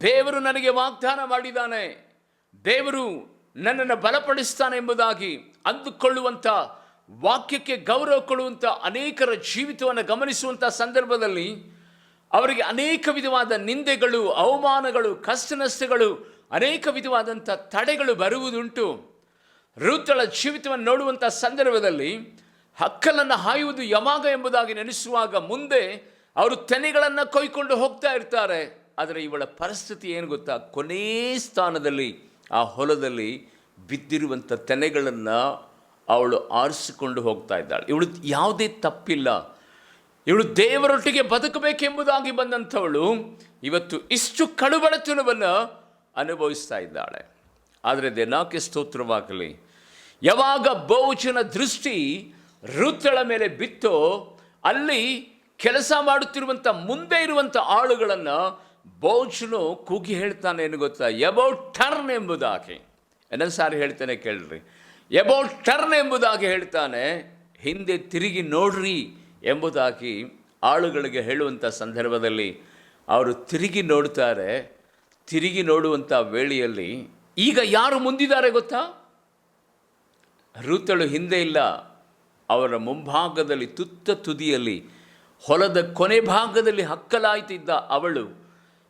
ದೇವರು ನನಗೆ ವಾಗ್ದಾನ ಮಾಡಿದ್ದಾನೆ, ದೇವರು ನನ್ನನ್ನು ಬಲಪಡಿಸ್ತಾನೆ ಎಂಬುದಾಗಿ ಅಂದುಕೊಳ್ಳುವಂಥ, ವಾಕ್ಯಕ್ಕೆ ಗೌರವ ಕೊಡುವಂಥ ಅನೇಕರ ಜೀವಿತವನ್ನು ಗಮನಿಸುವಂಥ ಸಂದರ್ಭದಲ್ಲಿ ಅವರಿಗೆ ಅನೇಕ ವಿಧವಾದ ನಿಂದೆಗಳು, ಅವಮಾನಗಳು, ಕಷ್ಟ ನಷ್ಟಗಳು, ಅನೇಕ ವಿಧವಾದಂಥ ತಡೆಗಳು ಬರುವುದುಂಟು. ರೂತಳ ಜೀವಿತವನ್ನು ನೋಡುವಂಥ ಸಂದರ್ಭದಲ್ಲಿ ಹಕ್ಕಲನ್ನು ಹಾಯುವುದು ಯಾವಾಗ ಎಂಬುದಾಗಿ ನೆನೆಸುವಾಗ ಮುಂದೆ ಅವರು ತೆನೆಗಳನ್ನು ಕೊಯ್ಕೊಂಡು ಹೋಗ್ತಾ ಇರ್ತಾರೆ. ಆದರೆ ಇವಳ ಪರಿಸ್ಥಿತಿ ಏನು ಗೊತ್ತಾ? ಕೊನೇ ಸ್ಥಾನದಲ್ಲಿ ಆ ಹೊಲದಲ್ಲಿ ಬಿದ್ದಿರುವಂಥ ತೆನೆಗಳನ್ನು ಅವಳು ಆರಿಸಿಕೊಂಡು ಹೋಗ್ತಾ ಇದ್ದಾಳೆ. ಇವಳು ಯಾವುದೇ ತಪ್ಪಿಲ್ಲ, ಇವಳು ದೇವರೊಟ್ಟಿಗೆ ಬದುಕಬೇಕೆಂಬುದಾಗಿ ಬಂದಂಥವಳು ಇವತ್ತು ಇಷ್ಟು ಕಡುಬಡತನವನ್ನು ಅನುಭವಿಸ್ತಾ ಇದ್ದಾಳೆ. ಆದರೆ ದೇವಕ್ಕೆ ಸ್ತೋತ್ರವಾಗಲಿ, ಯಾವಾಗ ಬೋಚನ ದೃಷ್ಟಿ ರೂತಳ ಮೇಲೆ ಬಿತ್ತೋ, ಅಲ್ಲಿ ಕೆಲಸ ಮಾಡುತ್ತಿರುವಂಥ ಮುಂದೆ ಇರುವಂಥ ಆಳುಗಳನ್ನು ಬೋಚನು ಕೂಗಿ ಹೇಳ್ತಾನೆ, ಏನು ಗೊತ್ತಾ? ಎಬೌಟ್ ಟರ್ನ್ ಎಂಬುದಾಗಿ. ಇನ್ನೊಂದು ಸಾರಿ ಹೇಳ್ತಾನೆ ಕೇಳ್ರಿ, ಎಬೌಟ್ ಟರ್ನ್ ಎಂಬುದಾಗಿ ಹೇಳ್ತಾನೆ, ಹಿಂದೆ ತಿರುಗಿ ನೋಡ್ರಿ ಎಂಬುದಾಗಿ ಆಳುಗಳಿಗೆ ಹೇಳುವಂಥ ಸಂದರ್ಭದಲ್ಲಿ ಅವರು ತಿರುಗಿ ನೋಡ್ತಾರೆ. ತಿರುಗಿ ನೋಡುವಂಥ ವೇಳೆಯಲ್ಲಿ ಈಗ ಯಾರು ಮುಂದಿದ್ದಾರೆ ಗೊತ್ತಾ? ರೂತಳು ಹಿಂದೆ ಇಲ್ಲ, ಅವರ ಮುಂಭಾಗದಲ್ಲಿ ತುತ್ತ ತುದಿಯಲ್ಲಿ ಹೊಲದ ಕೊನೆ ಭಾಗದಲ್ಲಿ ಹಕ್ಕಲಾಯ್ತಿದ್ದ ಅವಳು.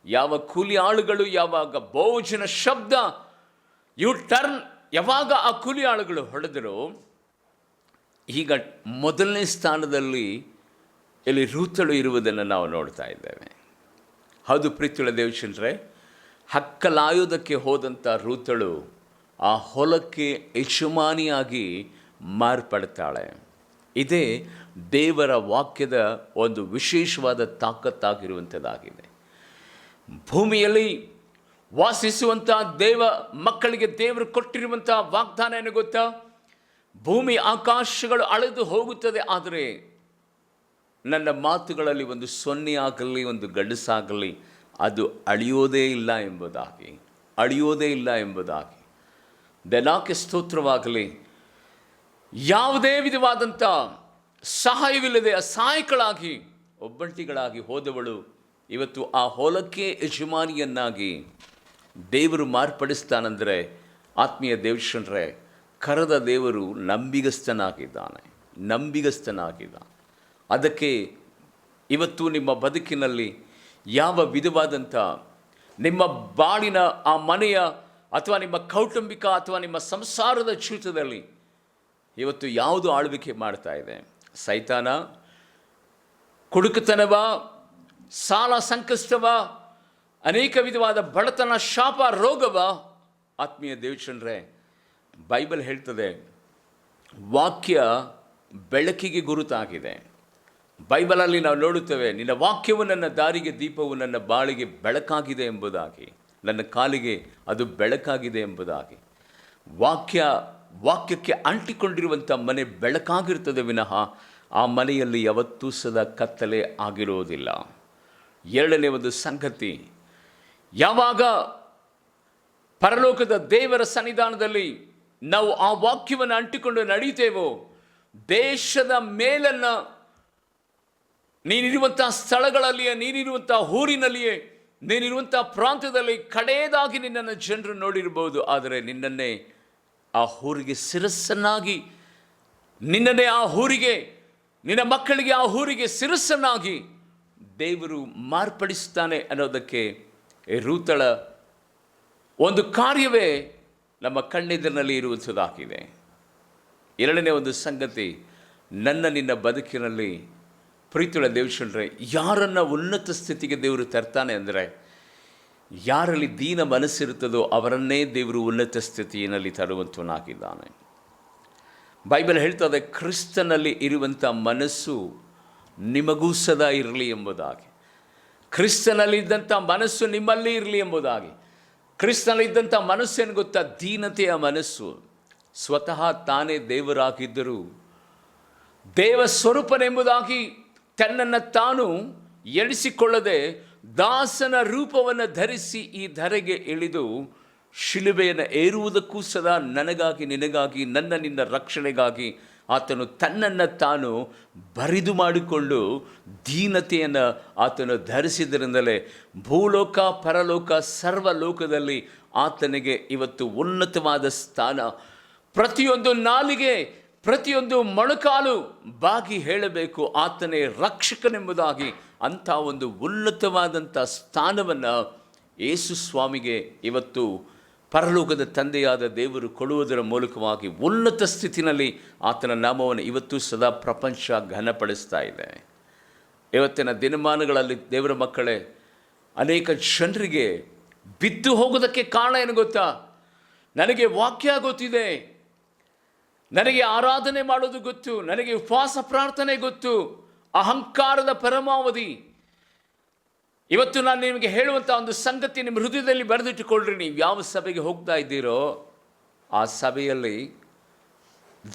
ಯಾವ ಕೂಲಿ ಆಳುಗಳು ಯಾವಾಗ ಬೋಜನ ಶಬ್ದ ಯು ಟರ್ನ್ ಯಾವಾಗ ಆ ಕೂಲಿ ಆಳುಗಳು ಹೊಡೆದರು, ಈಗ ಮೊದಲನೇ ಸ್ಥಾನದಲ್ಲಿ ಇಲ್ಲಿ ರೂತಳು ಇರುವುದನ್ನು ನಾವು ನೋಡ್ತಾ ಇದ್ದೇವೆ. ಹೌದು ಪ್ರೀತಿಯುಳ್ಳ ದೇವಶನರೇ, ಹಕ್ಕಲಾಯುವುದಕ್ಕೆ ಹೋದಂಥ ರೂತಳು ಆ ಹೊಲಕ್ಕೆ ಯಜಮಾನಿಯಾಗಿ ಮಾರ್ಪಡ್ತಾಳೆ. ಇದೇ ದೇವರ ವಾಕ್ಯದ ಒಂದು ವಿಶೇಷವಾದ ತಾಕತ್ತಾಗಿರುವಂಥದ್ದಾಗಿದೆ. ಭೂಮಿಯಲ್ಲಿ ವಾಸಿಸುವಂಥ ಮಕ್ಕಳಿಗೆ ದೇವರು ಕೊಟ್ಟಿರುವಂಥ ವಾಗ್ದಾನ ಏನು ಗೊತ್ತಾ? ಭೂಮಿ ಆಕಾಶಗಳು ಅಳೆದು ಹೋಗುತ್ತದೆ, ಆದರೆ ನನ್ನ ಮಾತುಗಳಲ್ಲಿ ಒಂದು ಸೊನ್ನೆ ಆಗಲಿ, ಒಂದು ಗಡಸಾಗಲಿ ಅದು ಅಳಿಯೋದೇ ಇಲ್ಲ ಎಂಬುದಾಗಿ, ಅಳಿಯೋದೇ ಇಲ್ಲ ಎಂಬುದಾಗಿ. ದೇವಕ್ಕೆ ಸ್ತೋತ್ರವಾಗಲಿ. ಯಾವುದೇ ವಿಧವಾದಂಥ ಸಹಾಯವಿಲ್ಲದೆ ಅಸಹಾಯಕಳಾಗಿ ಒಬ್ಬಂಟಿಗಳಾಗಿ ಹೋದವಳು ಇವತ್ತು ಆ ಹೊಲಕ್ಕೆ ಯಜಮಾನಿಯನ್ನಾಗಿ ದೇವರು ಮಾರ್ಪಡಿಸ್ತಾನೆಂದರೆ, ಆತ್ಮೀಯ ದೇವಶನರೇ, ಕರೆದ ದೇವರು ನಂಬಿಗಸ್ತನಾಗಿದ್ದಾನೆ, ನಂಬಿಗಸ್ತನಾಗಿದ್ದಾನೆ. ಅದಕ್ಕೆ ಇವತ್ತು ನಿಮ್ಮ ಬದುಕಿನಲ್ಲಿ ಯಾವ ವಿಧವಾದಂಥ ನಿಮ್ಮ ಬಾಳಿನ ಆ ಮನೆಯ ಅಥವಾ ನಿಮ್ಮ ಕೌಟುಂಬಿಕ ಅಥವಾ ನಿಮ್ಮ ಸಂಸಾರದ ಜೀವಿತದಲ್ಲಿ ಇವತ್ತು ಯಾವುದು ಆಳ್ವಿಕೆ ಮಾಡ್ತಾ ಇದೆ? ಸೈತಾನ, ಕುಡುಕತನವ, ಸಾಲ ಸಂಕಷ್ಟವ, ಅನೇಕ ವಿಧವಾದ ಬಡತನ, ಶಾಪ, ರೋಗವ? ಆತ್ಮೀಯ ದೇವಶನರೇ, ಬೈಬಲ್ ಹೇಳ್ತದೆ, ವಾಕ್ಯ ಬೆಳಕಿಗೆ ಗುರುತಾಗಿದೆ, ಬೈಬಲಲ್ಲಿ ನಾವು ನೋಡುತ್ತೇವೆ, ನಿನ್ನ ವಾಕ್ಯವು ನನ್ನ ದಾರಿಗೆ ದೀಪವು, ನನ್ನ ಬಾಳಿಗೆ ಬೆಳಕಾಗಿದೆ ಎಂಬುದಾಗಿ, ನನ್ನ ಕಾಲಿಗೆ ಅದು ಬೆಳಕಾಗಿದೆ ಎಂಬುದಾಗಿ. ವಾಕ್ಯಕ್ಕೆ ಅಂಟಿಕೊಂಡಿರುವಂಥ ಮನೆ ಬೆಳಕಾಗಿರ್ತದೆ ವಿನಃ ಆ ಮನೆಯಲ್ಲಿ ಯಾವತ್ತೂ ಸದಾ ಕತ್ತಲೆ ಆಗಿರೋದಿಲ್ಲ. ಎರಡನೇ ಒಂದು ಸಂಗತಿ, ಯಾವಾಗ ಪರಲೋಕದ ದೇವರ ಸನ್ನಿಧಾನದಲ್ಲಿ ನಾವು ಆ ವಾಕ್ಯವನ್ನು ಅಂಟಿಕೊಂಡು ನಡೀತೇವೋ, ದೇಶದ ಮೇಲನ್ನು ನೀನಿರುವಂಥ ಸ್ಥಳಗಳಲ್ಲಿಯೇ, ನೀನಿರುವಂಥ ಊರಿನಲ್ಲಿಯೇ, ನೀನಿರುವಂಥ ಪ್ರಾಂತ್ಯದಲ್ಲಿ ಕಡೆಯದಾಗಿ ನಿನ್ನನ್ನು ಜನರು ನೋಡಿರ್ಬೋದು. ಆದರೆ ನಿನ್ನನ್ನೇ ಆ ಊರಿಗೆ ಶಿರಸ್ಸನ್ನಾಗಿ, ನಿನ್ನನ್ನೇ ಆ ಊರಿಗೆ, ನಿನ್ನ ಮಕ್ಕಳಿಗೆ ಆ ಊರಿಗೆ ಶಿರಸ್ಸನ್ನಾಗಿ ದೇವರು ಮಾರ್ಪಡಿಸ್ತಾನೆ ಅನ್ನೋದಕ್ಕೆ ರೂತಳ ಒಂದು ಕಾರ್ಯವೇ ನಮ್ಮ ಕಣ್ಣೆದುರಿನಲ್ಲಿ ಇರುವಂಥದ್ದಾಗಿದೆ. ಎರಡನೇ ಒಂದು ಸಂಗತಿ, ನಿನ್ನ ಬದುಕಿನಲ್ಲಿ ಪ್ರೀತಿಯುಳ್ಳ ದೇವಶನರೇ, ಯಾರನ್ನು ಉನ್ನತ ಸ್ಥಿತಿಗೆ ದೇವರು ತರ್ತಾನೆ ಅಂದರೆ, ಯಾರಲ್ಲಿ ದೀನ ಮನಸ್ಸಿರುತ್ತದೋ ಅವರನ್ನೇ ದೇವರು ಉನ್ನತ ಸ್ಥಿತಿಯಲ್ಲಿ ತರುವಂತನಾಗಿದ್ದಾನೆ. ಬೈಬಲ್ ಹೇಳ್ತದೆ, ಕ್ರಿಸ್ತನಲ್ಲಿ ಇರುವಂಥ ಮನಸ್ಸು ನಿಮಗೂ ಸದಾ ಇರಲಿ ಎಂಬುದಾಗಿ. ಕ್ರಿಸ್ತನಲ್ಲಿದ್ದಂಥ ಮನಸ್ಸು ನಿಮ್ಮಲ್ಲಿ ಇರಲಿ ಎಂಬುದಾಗಿ. ಕ್ರಿಸ್ತನಲ್ಲಿದ್ದಂಥ ಮನಸ್ಸೇನು ಗೊತ್ತಾ? ದೀನತೆಯ ಮನಸ್ಸು. ಸ್ವತಃ ತಾನೇ ದೇವರಾಗಿದ್ದರೂ ದೇವ ಸ್ವರೂಪನೆಂಬುದಾಗಿ ತನ್ನನ್ನು ತಾನು ಎಣಿಸಿಕೊಳ್ಳದೆ ದಾಸನ ರೂಪವನ್ನು ಧರಿಸಿ ಈ ಧರೆಗೆ ಇಳಿದು ಶಿಲುಬೆಯನ್ನು ಏರುವುದಕ್ಕೂ ಸದಾ ನನಗಾಗಿ, ನಿನಗಾಗಿ, ನಿನ್ನ ರಕ್ಷಣೆಗಾಗಿ ಆತನು ತನ್ನನ್ನು ತಾನು ಬರಿದು ಮಾಡಿಕೊಂಡು ದೀನತೆಯನ್ನು ಆತನು ಧರಿಸಿದ್ರಿಂದಲೇ ಭೂಲೋಕ ಪರಲೋಕ ಸರ್ವಲೋಕದಲ್ಲಿ ಆತನಿಗೆ ಇವತ್ತು ಉನ್ನತವಾದ ಸ್ಥಾನ. ಪ್ರತಿಯೊಂದು ನಾಲಿಗೆ, ಪ್ರತಿಯೊಂದು ಮೊಣಕಾಲು ಬಾಗಿ ಹೇಳಬೇಕು ಆತನೇ ರಕ್ಷಕನೆಂಬುದಾಗಿ. ಅಂಥ ಒಂದು ಉನ್ನತವಾದಂಥ ಸ್ಥಾನವನ್ನು ಯೇಸು ಸ್ವಾಮಿಗೆ ಇವತ್ತು ಪರಲೋಕದ ತಂದೆಯಾದ ದೇವರು ಕೊಡುವುದರ ಮೂಲಕವಾಗಿ ಉನ್ನತ ಸ್ಥಿತಿನಲ್ಲಿ ಆತನ ನಾಮವನ್ನು ಇವತ್ತು ಸದಾ ಪ್ರಪಂಚ ಘನಪಡಿಸ್ತಾ ಇದೆ. ಇವತ್ತಿನ ದಿನಮಾನಗಳಲ್ಲಿ ದೇವರ ಮಕ್ಕಳೇ, ಅನೇಕ ಜನರಿಗೆ ಬಿದ್ದು ಹೋಗೋದಕ್ಕೆ ಕಾರಣ ಏನು ಗೊತ್ತಾ? ನನಗೆ ವಾಕ್ಯ ಗೊತ್ತಿದೆ, ನನಗೆ ಆರಾಧನೆ ಮಾಡೋದು ಗೊತ್ತು, ನನಗೆ ಉಪವಾಸ ಪ್ರಾರ್ಥನೆ ಗೊತ್ತು, ಅಹಂಕಾರದ ಪರಮಾವಧಿ. ಇವತ್ತು ನಾನು ನಿಮಗೆ ಹೇಳುವಂಥ ಒಂದು ಸಂಗತಿ ನಿಮ್ಮ ಹೃದಯದಲ್ಲಿ ಬರೆದಿಟ್ಟುಕೊಳ್ಳ್ರಿ. ನೀವು ಯಾವ ಸಭೆಗೆ ಹೋಗ್ತಾ ಇದ್ದೀರೋ ಆ ಸಭೆಯಲ್ಲಿ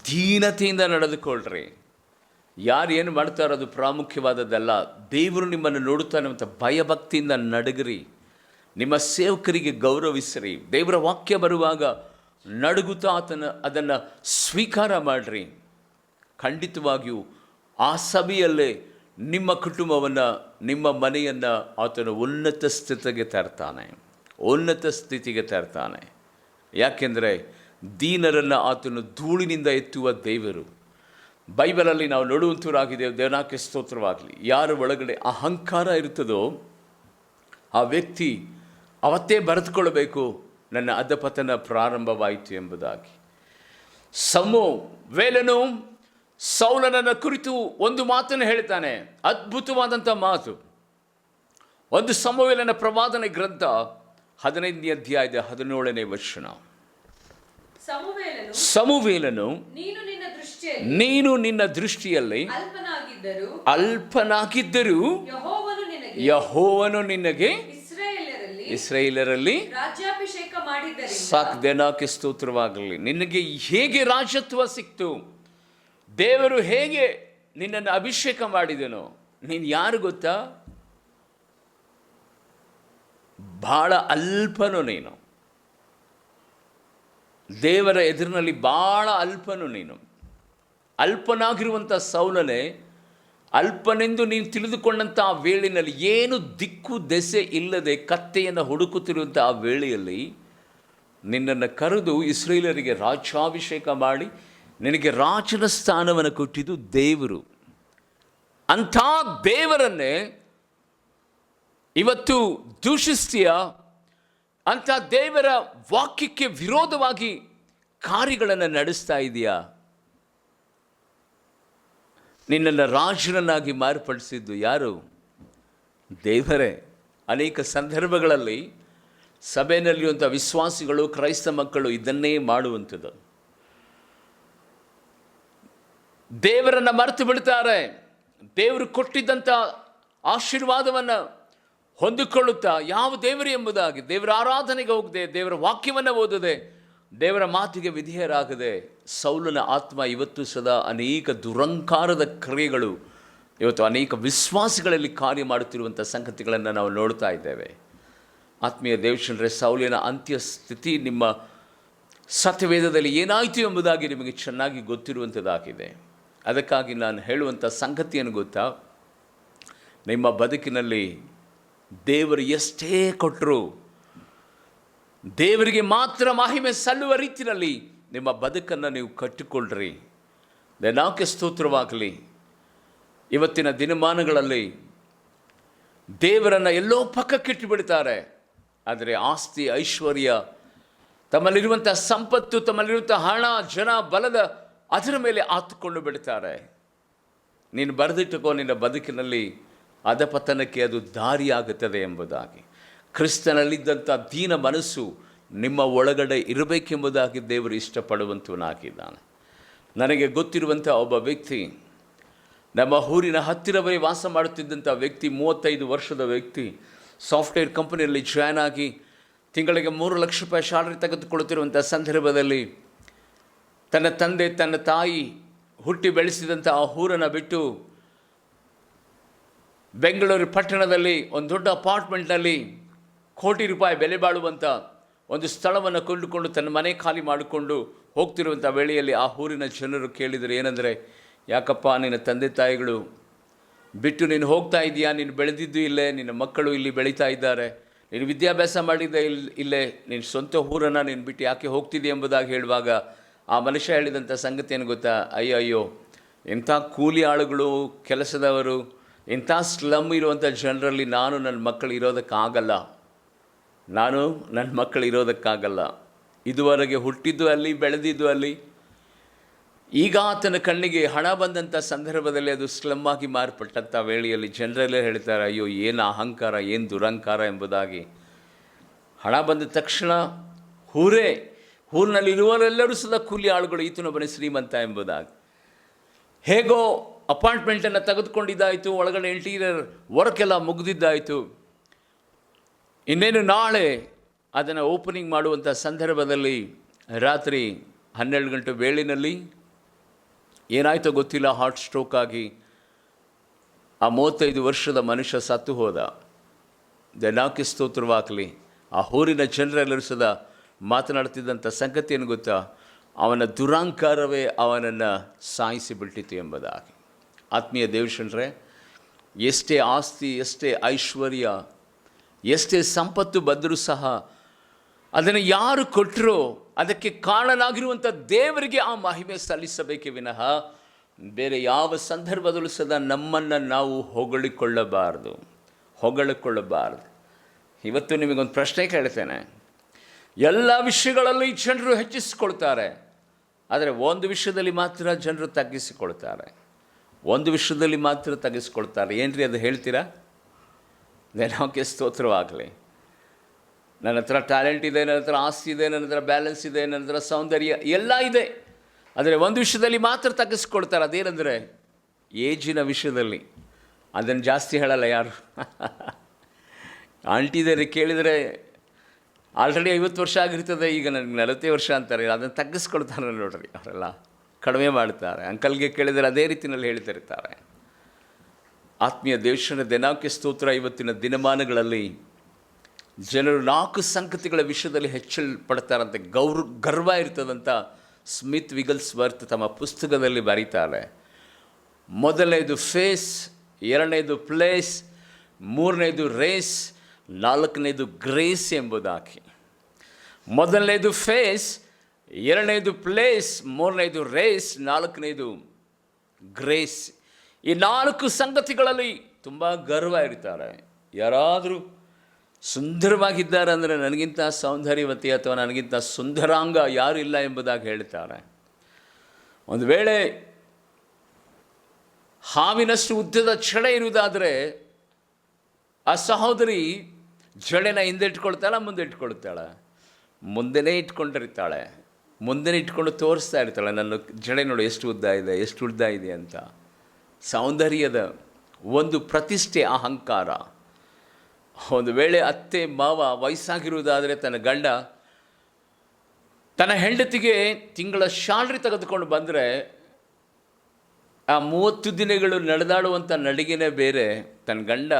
ದೀನತೆಯಿಂದ ನಡೆದುಕೊಳ್ಳ್ರಿ. ಯಾರು ಏನು ಮಾಡ್ತಾರೋ ಅದು ಪ್ರಾಮುಖ್ಯವಾದದ್ದಲ್ಲ. ದೇವರು ನಿಮ್ಮನ್ನು ನೋಡುತ್ತಾನೆ ಅಂತ ಭಯಭಕ್ತಿಯಿಂದ ನಡಗ್ರಿ. ನಿಮ್ಮ ಸೇವಕರಿಗೆ ಗೌರವಿಸ್ರಿ. ದೇವರ ವಾಕ್ಯ ಬರುವಾಗ ನಡುಗುತ್ತಾ ಅದನ್ನು ಸ್ವೀಕಾರ ಮಾಡಿರಿ. ಖಂಡಿತವಾಗಿಯೂ ಆ ಸಭೆಯಲ್ಲೇ ನಿಮ್ಮ ಕುಟುಂಬವನ್ನು, ನಿಮ್ಮ ಮನೆಯನ್ನು ಆತನು ಉನ್ನತ ಸ್ಥಿತಿಗೆ ತರ್ತಾನೆ, ಉನ್ನತ ಸ್ಥಿತಿಗೆ ತರ್ತಾನೆ. ಯಾಕೆಂದರೆ ದೀನರನ್ನು ಆತನು ಧೂಳಿನಿಂದ ಎತ್ತುವ ದೇವರು. ಬೈಬಲಲ್ಲಿ ನಾವು ನೋಡುವಂಥವರಾಗಿದೆ, ದೇವನಾಕ್ಕೆ ಸ್ತೋತ್ರವಾಗಲಿ. ಯಾರ ಒಳಗಡೆ ಅಹಂಕಾರ ಇರ್ತದೋ ಆ ವ್ಯಕ್ತಿ ಅವತ್ತೇ ಬರೆದುಕೊಳ್ಳಬೇಕು, ನನ್ನ ಅಧಪತನ ಪ್ರಾರಂಭವಾಯಿತು ಎಂಬುದಾಗಿ. ಸಮುವೇಲನು ಸೌಲನನ್ನು ಕುರಿತು ಒಂದು ಮಾತನ್ನು ಹೇಳ್ತಾನೆ, ಅದ್ಭುತವಾದಂಥ ಮಾತು. ಒಂದು ಸಮುವೇಲನ ಪ್ರವಾದನೆ ಗ್ರಂಥ 15ನೇ ಅಧ್ಯಾಯದ 17ನೇ ವಚನ. ಸಮುವೇಲನು ನೀನು ನಿನ್ನ ದೃಷ್ಟಿಯಲ್ಲಿ ಅಲ್ಪನಾಗಿದ್ದರೂ ಯೆಹೋವನು ನಿನಗೆ ಇಸ್ರಾಯೇಲರಲ್ಲಿ ರಾಜ್ಯಾಭಿಷೇಕ ಮಾಡಿದ್ದರಿಂದ ಸಾಕ್ದೇನಾಕೆ ಸ್ತೋತ್ರವಾಗಲಿ. ನಿನಗೆ ಹೇಗೆ ರಾಜತ್ವ ಸಿಕ್ತು, ದೇವರು ಹೇಗೆ ನಿನ್ನನ್ನು ಅಭಿಷೇಕ ಮಾಡಿದನು? ನೀನು ಯಾರು ಗೊತ್ತಾ? ಬಹಳ ಅಲ್ಪನು ನೀನು. ದೇವರ ಎದುರಿನಲ್ಲಿ ಬಹಳ ಅಲ್ಪನು ನೀನು. ಅಲ್ಪನಾಗಿರುವಂಥ ಸೌಲನೇ, ಅಲ್ಪನೆಂದು ನೀನು ತಿಳಿದುಕೊಂಡಂಥ ಆ ವೇಳೆಯಲ್ಲಿ, ಏನು ದಿಕ್ಕು ದೆಸೆ ಇಲ್ಲದೆ ಕತ್ತೆಯನ್ನು ಹುಡುಕುತ್ತಿರುವಂಥ ಆ ವೇಳೆಯಲ್ಲಿ ನಿನ್ನನ್ನು ಕರೆದು ಇಸ್ರಾಯೇಲರಿಗೆ ರಾಜ್ಯಾಭಿಷೇಕ ಮಾಡಿ ನಿನಗೆ ರಾಜನ ಸ್ಥಾನವನ್ನು ಕೊಟ್ಟಿದ್ದು ದೇವರು. ಅಂಥ ದೇವರನ್ನೇ ಇವತ್ತು ದೂಷಿಸ್ತೀಯ. ಅಂಥ ದೇವರ ವಾಕ್ಯಕ್ಕೆ ವಿರೋಧವಾಗಿ ಕಾರ್ಯಗಳನ್ನು ನಡೆಸ್ತಾ ಇದೆಯಾ? ನಿನ್ನನ್ನು ರಾಜನನ್ನಾಗಿ ಮಾರ್ಪಡಿಸಿದ್ದು ಯಾರು? ದೇವರೇ. ಅನೇಕ ಸಂದರ್ಭಗಳಲ್ಲಿ ಸಭೆಯಲ್ಲಿರುವಂಥ ವಿಶ್ವಾಸಿಗಳು, ಕ್ರೈಸ್ತ ಮಕ್ಕಳು ಇದನ್ನೇ ಮಾಡುವಂಥದ್ದು. ದೇವರನ್ನು ಮರೆತು ಬಿಡ್ತಾರೆ. ದೇವರು ಕೊಟ್ಟಿದ್ದಂಥ ಆಶೀರ್ವಾದವನ್ನು ಹೊಂದಿಕೊಳ್ಳುತ್ತಾ ಯಾವ ದೇವರು ಎಂಬುದಾಗಿ ದೇವರ ಆರಾಧನೆಗೆ ಹೋಗದೆ, ದೇವರ ವಾಕ್ಯವನ್ನು ಓದದೆ, ದೇವರ ಮಾತಿಗೆ ವಿಧೇಯರಾಗದೆ ಸೌಲನ ಆತ್ಮ ಇವತ್ತು ಸದಾ ಅನೇಕ ದುರಂಕಾರದ ಕ್ರಿಯೆಗಳು ಇವತ್ತು ಅನೇಕ ವಿಶ್ವಾಸಿಗಳಲ್ಲಿ ಕಾರ್ಯ ಮಾಡುತ್ತಿರುವಂಥ ಸಂಗತಿಗಳನ್ನು ನಾವು ನೋಡ್ತಾ ಇದ್ದೇವೆ. ಆತ್ಮೀಯ ದೇವಜನರೇ, ಸೌಲಿನ ಅಂತ್ಯ ಸ್ಥಿತಿ ನಿಮ್ಮ ಸತ್ಯವೇದದಲ್ಲಿ ಏನಾಯಿತು ಎಂಬುದಾಗಿ ನಿಮಗೆ ಚೆನ್ನಾಗಿ ಗೊತ್ತಿರುವಂಥದ್ದಾಗಿದೆ. ಅದಕ್ಕಾಗಿ ನಾನು ಹೇಳುವಂಥ ಸಂಗತಿಯನ್ನು ಗೊತ್ತಾ, ನಿಮ್ಮ ಬದುಕಿನಲ್ಲಿ ದೇವರು ಎಷ್ಟೇ ಕೊಟ್ಟರು ದೇವರಿಗೆ ಮಾತ್ರ ಮಹಿಮೆ ಸಲ್ಲುವ ರೀತಿಯಲ್ಲಿ ನಿಮ್ಮ ಬದುಕನ್ನು ನೀವು ಕಟ್ಟಿಕೊಳ್ಳ್ರಿ. ದೇವರಿಗೆ ಸ್ತೋತ್ರವಾಗಲಿ. ಇವತ್ತಿನ ದಿನಮಾನಗಳಲ್ಲಿ ದೇವರನ್ನು ಎಲ್ಲೋ ಪಕ್ಕಕ್ಕಿಟ್ಟು ಬಿಡ್ತಾರೆ. ಆದರೆ ಆಸ್ತಿ, ಐಶ್ವರ್ಯ, ತಮ್ಮಲ್ಲಿರುವಂಥ ಸಂಪತ್ತು, ತಮ್ಮಲ್ಲಿರುವಂಥ ಹಣ, ಜನ, ಬಲದ ಅದರ ಮೇಲೆ ಆತುಕೊಂಡು ಬಿಡ್ತಾರೆ. ನೀನು ಬರೆದಿಟ್ಟುಕೋ, ನಿನ್ನ ಬದುಕಿನಲ್ಲಿ ಅಧಪತನಕ್ಕೆ ಅದು ದಾರಿಯಾಗುತ್ತದೆ ಎಂಬುದಾಗಿ. ಕ್ರಿಸ್ತನಲ್ಲಿದ್ದಂಥ ದೀನ ಮನಸ್ಸು ನಿಮ್ಮ ಒಳಗಡೆ ಇರಬೇಕೆಂಬುದಾಗಿ ದೇವರು ಇಷ್ಟಪಡುವಂತವನಾಗಿದ್ದಾನೆ. ನನಗೆ ಗೊತ್ತಿರುವಂಥ ಒಬ್ಬ ವ್ಯಕ್ತಿ, ನಮ್ಮ ಊರಿನ ಹತ್ತಿರವೇ ವಾಸ ಮಾಡುತ್ತಿದ್ದಂಥ ವ್ಯಕ್ತಿ, 35 ವರ್ಷದ ವ್ಯಕ್ತಿ, ಸಾಫ್ಟ್ವೇರ್ ಕಂಪನಿಯಲ್ಲಿ ಜಾಯ್ನ್ ಆಗಿ ತಿಂಗಳಿಗೆ 3 ಲಕ್ಷ ರೂಪಾಯಿ ಸ್ಯಾಲರಿ ತೆಗೆದುಕೊಳ್ಳುತ್ತಿರುವಂಥ ಸಂದರ್ಭದಲ್ಲಿ ತನ್ನ ತಂದೆ, ತನ್ನ ತಾಯಿ ಹುಟ್ಟಿ ಬೆಳೆಸಿದಂಥ ಆ ಊರನ್ನು ಬಿಟ್ಟು ಬೆಂಗಳೂರು ಪಟ್ಟಣದಲ್ಲಿ ಒಂದು ದೊಡ್ಡ ಅಪಾರ್ಟ್ಮೆಂಟ್ನಲ್ಲಿ ಕೋಟಿ ರೂಪಾಯಿ ಬೆಲೆ ಬಾಳುವಂಥ ಒಂದು ಸ್ಥಳವನ್ನು ಕೊಂಡುಕೊಂಡು ತನ್ನ ಮನೆ ಖಾಲಿ ಮಾಡಿಕೊಂಡು ಹೋಗ್ತಿರುವಂಥ ವೇಳೆಯಲ್ಲಿ ಆ ಊರಿನ ಜನರು ಕೇಳಿದರು, ಏನಂದರೆ, ಯಾಕಪ್ಪ ನಿನ್ನ ತಂದೆ ತಾಯಿಗಳು ಬಿಟ್ಟು ನೀನು ಹೋಗ್ತಾ ಇದೆಯಾ? ನೀನು ಬೆಳೆದಿದ್ದು ಇಲ್ಲೇ, ನಿನ್ನ ಮಕ್ಕಳು ಇಲ್ಲಿ ಬೆಳೀತಾ ಇದ್ದಾರೆ, ನೀನು ವಿದ್ಯಾಭ್ಯಾಸ ಮಾಡಿದ್ದೆ ಇಲ್ಲೇ, ನಿನ್ನ ಸ್ವಂತ ಊರನ್ನು ನೀನು ಬಿಟ್ಟು ಯಾಕೆ ಹೋಗ್ತಿದ್ದೆ ಎಂಬುದಾಗಿ ಹೇಳುವಾಗ ಆ ಮನುಷ್ಯ ಹೇಳಿದಂಥ ಸಂಗತಿ ಏನು ಗೊತ್ತಾ? ಅಯ್ಯೋ, ಇಂಥ ಕೂಲಿ ಆಳುಗಳು, ಕೆಲಸದವರು, ಇಂಥ ಸ್ಲಮ್ ಇರುವಂಥ ಜನರಲ್ಲಿ ನಾನು ನನ್ನ ಮಕ್ಕಳು ಇರೋದಕ್ಕಾಗಲ್ಲ. ಇದುವರೆಗೆ ಹುಟ್ಟಿದ್ದು ಅಲ್ಲಿ, ಬೆಳೆದಿದ್ದು ಅಲ್ಲಿ. ಈಗ ಆತನ ಕಣ್ಣಿಗೆ ಹಣ ಬಂದಂಥ ಸಂದರ್ಭದಲ್ಲಿ ಅದು ಸ್ಲಮ್ ಆಗಿ ಮಾರ್ಪಟ್ಟಂಥ ವೇಳೆಯಲ್ಲಿ ಜನರಲ್ಲೇ ಹೇಳ್ತಾರೆ, ಅಯ್ಯೋ ಏನು ಅಹಂಕಾರ, ಏನು ದುರಂಕಾರ ಎಂಬುದಾಗಿ. ಹಣ ಬಂದ ತಕ್ಷಣ ಊರಿನಲ್ಲಿರುವವರೆಲ್ಲರೂ ಸದಾ ಕೂಲಿ ಆಳುಗಳು, ಈತನೊಬ್ಬನೇ ಶ್ರೀಮಂತ ಎಂಬುದಾಗಿ. ಹೇಗೋ ಅಪಾರ್ಟ್ಮೆಂಟನ್ನು ತೆಗೆದುಕೊಂಡಿದ್ದಾಯಿತು, ಒಳಗಡೆ ಇಂಟೀರಿಯರ್ ವರ್ಕ್ ಎಲ್ಲ ಮುಗಿದಿದ್ದಾಯಿತು. ಇನ್ನೇನು ನಾಳೆ ಅದನ್ನು ಓಪನಿಂಗ್ ಮಾಡುವಂಥ ಸಂದರ್ಭದಲ್ಲಿ ರಾತ್ರಿ 12 ಗಂಟೆ ವೇಳೆಯಲ್ಲಿ ಏನಾಯಿತೋ ಗೊತ್ತಿಲ್ಲ, ಹಾರ್ಟ್ ಸ್ಟ್ರೋಕ್ ಆಗಿ ಆ 35 ವರ್ಷದ ಮನುಷ್ಯ ಸತ್ತು ಹೋದ. ದೇವರಿಗೆ ಸ್ತೋತ್ರವಾಗಲಿ. ಆ ಊರಿನ ಜನರೆಲ್ಲರೂ ಸದಾ ಮಾತನಾಡ್ತಿದ್ದಂಥ ಸಂಗತಿ ಏನು ಗೊತ್ತಾ? ಅವನ ದುರಾಂಕಾರವೇ ಅವನನ್ನು ಸಾಯಿಸಿಬಿಟ್ಟಿತು ಎಂಬುದಾಗಿ. ಆತ್ಮೀಯ ದೇವಜನರೇ, ಎಷ್ಟೇ ಆಸ್ತಿ, ಎಷ್ಟೇ ಐಶ್ವರ್ಯ, ಎಷ್ಟೇ ಸಂಪತ್ತು ಬಂದರೂ ಸಹ ಅದನ್ನು ಯಾರು ಕೊಟ್ಟರೋ ಅದಕ್ಕೆ ಕಾರಣನಾಗಿರುವಂಥ ದೇವರಿಗೆ ಆ ಮಹಿಮೆ ಸಲ್ಲಿಸಬೇಕೇ ವಿನಃ ಬೇರೆ ಯಾವ ಸಂದರ್ಭದಲ್ಲೂ ಸದಾ ನಮ್ಮನ್ನು ನಾವು ಹೊಗಳಿಕೊಳ್ಳಬಾರ್ದು. ಇವತ್ತು ನಿಮಗೊಂದು ಪ್ರಶ್ನೆ ಕೇಳ್ತೇನೆ. ಎಲ್ಲ ವಿಷಯಗಳಲ್ಲೂ ಈ ಜನರು ಹೆಚ್ಚಿಸಿಕೊಳ್ತಾರೆ, ಆದರೆ ಒಂದು ವಿಷಯದಲ್ಲಿ ಮಾತ್ರ ಜನರು ತಗ್ಗಿಸಿಕೊಳ್ತಾರೆ. ಏನ್ರಿ ಅದು ಹೇಳ್ತೀರಾ? ದೇವರಿಗೆ ಸ್ತೋತ್ರವಾಗಲಿ. ನನ್ನ ಹತ್ರ ಟ್ಯಾಲೆಂಟ್ ಇದೆ, ನನ್ನ ಹತ್ರ ಆಸ್ತಿ ಇದೆ, ನನ್ನ ಹತ್ರ ಬ್ಯಾಲೆನ್ಸ್ ಇದೆ, ನನ್ನ ಹತ್ರ ಸೌಂದರ್ಯ ಎಲ್ಲ ಇದೆ, ಆದರೆ ಒಂದು ವಿಷಯದಲ್ಲಿ ಮಾತ್ರ ತಗ್ಗಿಸ್ಕೊಳ್ತಾರೆ. ಅದೇನೆಂದರೆ ಏಜಿನ ವಿಷಯದಲ್ಲಿ. ಅದನ್ನು ಜಾಸ್ತಿ ಹೇಳಲ್ಲ ಯಾರು. ಆಂಟಿದರೆ ಕೇಳಿದರೆ ಆಲ್ರೆಡಿ 50 ವರ್ಷ ಆಗಿರ್ತದೆ, ಈಗ ನನಗೆ 40 ವರ್ಷ ಅಂತಾರೆ. ಅದನ್ನು ತಗ್ಗಿಸ್ಕೊಳ್ತಾರೆ ನೋಡ್ರಿ, ಅವರೆಲ್ಲ ಕಡಿಮೆ ಮಾಡ್ತಾರೆ. ಅಂಕಲ್ಗೆ ಕೇಳಿದರೆ ಅದೇ ರೀತಿಯಲ್ಲಿ ಹೇಳ್ತಿರ್ತಾರೆ. ಆತ್ಮೀಯ ದೇವರ ದೇವರಿಗೆ ಸ್ತೋತ್ರ. ಇವತ್ತಿನ ದಿನಮಾನಗಳಲ್ಲಿ ಜನರು 4 ಸಂಗತಿಗಳ ವಿಷಯದಲ್ಲಿ ಹೆಚ್ಚಲ್ಪಡ್ತಾರಂತೆ, ಗರ್ವ ಇರ್ತದಂತ ಸ್ಮಿತ್ ವಿಗಲ್ಸ್ವರ್ತ್ ತಮ್ಮ ಪುಸ್ತಕದಲ್ಲಿ ಬರೀತಾರೆ. ಮೊದಲನೇದು ಫೇಸ್, ಎರಡನೇದು ಪ್ಲೇಸ್, ಮೂರನೇದು ರೇಸ್, ನಾಲ್ಕನೇದು ಗ್ರೇಸ್ ಎಂಬುದಾಗಿ. ಮೊದಲನೇದು ಫೇಸ್, ಎರಡನೇದು ಪ್ಲೇಸ್, ಮೂರನೇದು ರೇಸ್, ನಾಲ್ಕನೇದು ಗ್ರೇಸ್. ಈ 4 ಸಂಗತಿಗಳಲ್ಲಿ ತುಂಬ ಗರ್ವ ಇರ್ತಾರೆ. ಯಾರಾದರೂ ಸುಂದರವಾಗಿದ್ದಾರೆ ಅಂದರೆ ನನಗಿಂತ ಸೌಂದರ್ಯವತಿ ಅಥವಾ ನನಗಿಂತ ಸುಂದರಾಂಗ ಯಾರೂ ಇಲ್ಲ ಎಂಬುದಾಗಿ ಹೇಳ್ತಾರೆ. ಒಂದು ವೇಳೆ ಹಾವಿನಷ್ಟು ಉದ್ದದ ಜಡೆ ಇರುವುದಾದರೆ ಆ ಸಹೋದರಿ ಜಡೆನ ಹಿಂದೆ ಇಟ್ಕೊಳ್ತಾಳ, ಮುಂದೆ ಇಟ್ಕೊಳ್ತಾಳೆ? ಮುಂದೆನೇ ಇಟ್ಕೊಂಡಿರ್ತಾಳೆ, ಮುಂದೆನೇ ಇಟ್ಕೊಂಡು ತೋರಿಸ್ತಾ ಇರ್ತಾಳೆ, ನನ್ನ ಜಡೆ ನೋಡಿ ಎಷ್ಟು ಉದ್ದ ಇದೆ ಅಂತ. ಸೌಂದರ್ಯದ ಒಂದು ಪ್ರತಿಷ್ಠೆ, ಅಹಂಕಾರ. ಒಂದು ವೇಳೆ ಅತ್ತೆ ಮಾವ ವಯಸ್ಸಾಗಿರುವುದಾದರೆ ತನ್ನ ಗಂಡ ತನ್ನ ಹೆಂಡತಿಗೆ ತಿಂಗಳ ಶಾಲ್ರಿ ತೆಗೆದುಕೊಂಡು ಬಂದರೆ ಆ 30 ದಿನಗಳು ನಡೆದಾಡುವಂಥ ನಡಿಗೆನೇ ಬೇರೆ. ತನ್ನ ಗಂಡ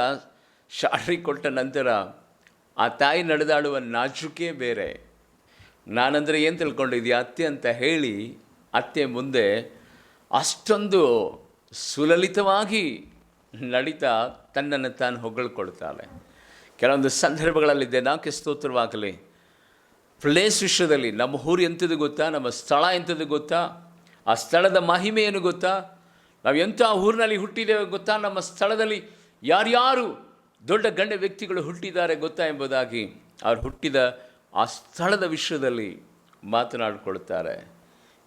ಶಾಲ್ರಿ ಕೊಟ್ಟ ನಂತರ ಆ ತಾಯಿ ನಡೆದಾಡುವ ನಾಜುಕೆ ಬೇರೆ. ನಾನಂದರೆ ಏನು ತಿಳ್ಕೊಂಡಿದ್ದೀಯ ಅತ್ತೆ ಅಂತ ಹೇಳಿ ಅತ್ತೆ ಮುಂದೆ ಅಷ್ಟೊಂದು ಸುಲಲಿತವಾಗಿ ನಡೀತಾ ತನ್ನನ್ನು ತಾನು ಹೊಗಳಿಕೊಳ್ತಾಳೆ. ಕೆಲವೊಂದು ಸಂದರ್ಭಗಳಲ್ಲಿ ದೇವರಿಗೆ ಸ್ತೋತ್ರವಾಗಲಿ, ಪ್ಲೇಸ್ ವಿಷಯದಲ್ಲಿ ನಮ್ಮ ಊರು ಎಂಥದ್ದು ಗೊತ್ತಾ, ನಮ್ಮ ಸ್ಥಳ ಎಂಥದ್ದು ಗೊತ್ತಾ, ಆ ಸ್ಥಳದ ಮಹಿಮೆ ಏನು ಗೊತ್ತಾ, ನಾವು ಎಂಥ ಊರಿನಲ್ಲಿ ಹುಟ್ಟಿದ್ದೇವೆ ಗೊತ್ತಾ, ನಮ್ಮ ಸ್ಥಳದಲ್ಲಿ ಯಾರ್ಯಾರು ದೊಡ್ಡ ಗಣ್ಯ ವ್ಯಕ್ತಿಗಳು ಹುಟ್ಟಿದ್ದಾರೆ ಗೊತ್ತಾ ಎಂಬುದಾಗಿ ಅವ್ರು ಹುಟ್ಟಿದ ಆ ಸ್ಥಳದ ವಿಷಯದಲ್ಲಿ ಮಾತನಾಡಿಕೊಳ್ತಾರೆ.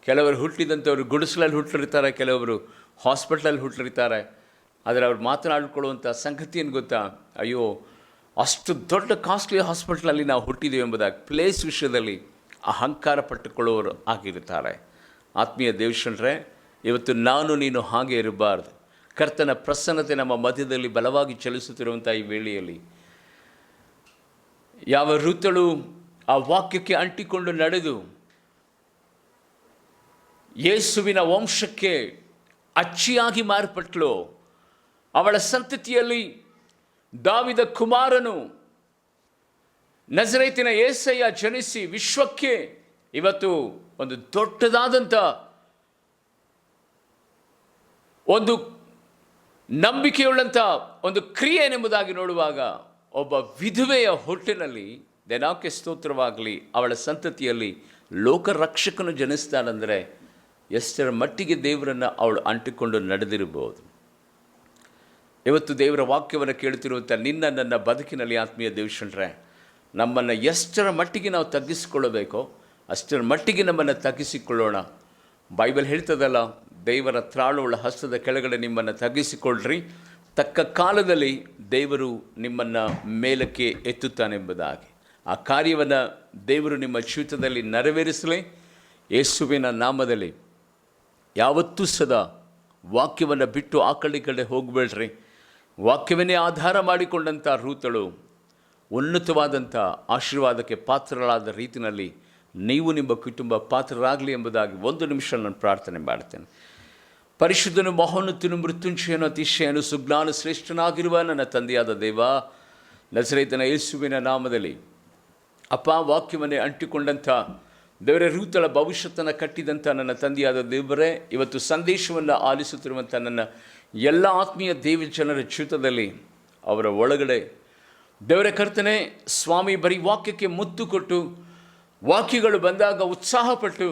ಕೆಲವರು ಹುಟ್ಟಿದಂಥವ್ರು ಗುಡಿಸಲಲ್ಲಿ ಹುಟ್ಟಿರ್ತಾರೆ, ಕೆಲವರು ಹಾಸ್ಪಿಟ್ಲಲ್ಲಿ ಹುಟ್ಟಿರ್ತಾರೆ. ಆದರೆ ಅವ್ರು ಮಾತನಾಡಿಕೊಳ್ಳುವಂಥ ಸಂಗತಿ ಏನು ಗೊತ್ತಾ, ಅಯ್ಯೋ ಅಷ್ಟು ದೊಡ್ಡ ಕಾಸ್ಟ್ಲಿ ಹಾಸ್ಪಿಟ್ಲಲ್ಲಿ ನಾವು ಹುಟ್ಟಿದ್ದೀವಿ ಎಂಬುದಾಗಿ ಪ್ಲೇಸ್ ವಿಷಯದಲ್ಲಿ ಅಹಂಕಾರ ಪಟ್ಟುಕೊಳ್ಳುವವರು ಆಗಿರ್ತಾರೆ. ಆತ್ಮೀಯ ದೇವಶನರೇ, ಇವತ್ತು ನಾನು ನೀನು ಹಾಗೆ ಇರಬಾರ್ದು. ಕರ್ತನ ಪ್ರಸನ್ನತೆ ನಮ್ಮ ಮಧ್ಯದಲ್ಲಿ ಬಲವಾಗಿ ಚಲಿಸುತ್ತಿರುವಂಥ ಈ ವೇಳೆಯಲ್ಲಿ ಯಾವ ಋತಳು ಆ ವಾಕ್ಯಕ್ಕೆ ಅಂಟಿಕೊಂಡು ನಡೆದು ಯೇಸುವಿನ ವಂಶಕ್ಕೆ ಅಚ್ಚಿಯಾಗಿ ಮಾರ್ಪಟ್ಲು, ಅವಳ ಸಂತತಿಯಲ್ಲಿ ದಾವಿದ ಕುಮಾರನು ನಜರೇತಿನ ಯೇಸಯ್ಯ ಜನಿಸಿ ವಿಶ್ವಕ್ಕೆ ಇವತ್ತು ಒಂದು ದೊಡ್ಡದಾದಂಥ ಒಂದು ನಂಬಿಕೆಯುಳ್ಳಂಥ ಒಂದು ಕ್ರಿಯೆ ಎಂಬುದಾಗಿ ನೋಡುವಾಗ ಒಬ್ಬ ವಿಧವೆಯ ಹೊಟ್ಟೆನಲ್ಲಿ ದೇವರಿಗೆ ಸ್ತೋತ್ರವಾಗಲಿ ಅವಳ ಸಂತತಿಯಲ್ಲಿ ಲೋಕರಕ್ಷಕನು ಜನಿಸ್ತಾನಂದರೆ ಎಷ್ಟರ ಮಟ್ಟಿಗೆ ದೇವರನ್ನು ಅವಳು ಅಂಟಿಕೊಂಡು ನಡೆದಿರಬಹುದು. ಇವತ್ತು ದೇವರ ವಾಕ್ಯವನ್ನು ಕೇಳುತ್ತಿರುವಂಥ ನಿನ್ನ ನನ್ನ ಬದುಕಿನಲ್ಲಿ ಆತ್ಮೀಯ ದೇವಶನರೇ, ನಮ್ಮನ್ನು ಎಷ್ಟರ ಮಟ್ಟಿಗೆ ನಾವು ತಗ್ಗಿಸಿಕೊಳ್ಳಬೇಕೋ ಅಷ್ಟರ ಮಟ್ಟಿಗೆ ನಮ್ಮನ್ನು ತಗ್ಗಿಸಿಕೊಳ್ಳೋಣ. ಬೈಬಲ್ ಹೇಳ್ತದಲ್ಲ, ದೇವರ ತ್ರಾಳುಳ್ಳ ಹಸ್ತದ ಕೆಳಗಡೆ ನಿಮ್ಮನ್ನು ತಗ್ಗಿಸಿಕೊಳ್ಳ್ರಿ, ತಕ್ಕ ಕಾಲದಲ್ಲಿ ದೇವರು ನಿಮ್ಮನ್ನು ಮೇಲಕ್ಕೆ ಎತ್ತುತ್ತಾನೆಂಬುದಾಗಿ. ಆ ಕಾರ್ಯವನ್ನು ದೇವರು ನಿಮ್ಮ ಜೀವಿತದಲ್ಲಿ ನೆರವೇರಿಸಲಿ. ಯೇಸುವಿನ ನಾಮದಲ್ಲಿ ಯಾವತ್ತೂ ಸದಾ ವಾಕ್ಯವನ್ನು ಬಿಟ್ಟು ಆ ಕಡೆ ಹೋಗಬೇಡ್ರಿ. ವಾಕ್ಯವನ್ನೇ ಆಧಾರ ಮಾಡಿಕೊಂಡಂಥ ರೂತಳು ಉನ್ನತವಾದಂಥ ಆಶೀರ್ವಾದಕ್ಕೆ ಪಾತ್ರರಾದ ರೀತಿಯಲ್ಲಿ ನೀವು ನಿಮ್ಮ ಕುಟುಂಬ ಪಾತ್ರರಾಗಲಿ ಎಂಬುದಾಗಿ ಒಂದು ನಿಮಿಷ ನಾನು ಪ್ರಾರ್ಥನೆ ಮಾಡ್ತೇನೆ. ಪರಿಶುದ್ಧನು ಮಹೋನ್ನತನು ಮೃತ್ಯುಂಜಯನು ಅತಿಶಯನು ಸುಜ್ಞಾನ ಶ್ರೇಷ್ಠನಾಗಿರುವ ನನ್ನ ತಂದೆಯಾದ ದೇವ, ನಜರೇತನ ಯೇಸುವಿನ ನಾಮದಲ್ಲಿ ಅಪ್ಪ, ವಾಕ್ಯವನ್ನೇ ಅಂಟಿಕೊಂಡಂಥ ದೇವರ ರೂತಳ ಭವಿಷ್ಯತನ್ನು ಕಟ್ಟಿದಂಥ ನನ್ನ ತಂದೆಯಾದ ದೇವರೇ, ಇವತ್ತು ಸಂದೇಶವನ್ನು ಆಲಿಸುತ್ತಿರುವಂಥ ನನ್ನ ಎಲ್ಲ ಆತ್ಮೀಯ ದೇವ ಜನರ ಜೀವಿತದಲ್ಲಿ ಅವರ ಒಳಗಡೆ ದೇವರ ಕರ್ತನೆ ಸ್ವಾಮಿ ಬರೀ ವಾಕ್ಯಕ್ಕೆ ಮುತ್ತು ಕೊಟ್ಟು ವಾಕ್ಯಗಳು ಬಂದಾಗ ಉತ್ಸಾಹಪಟ್ಟು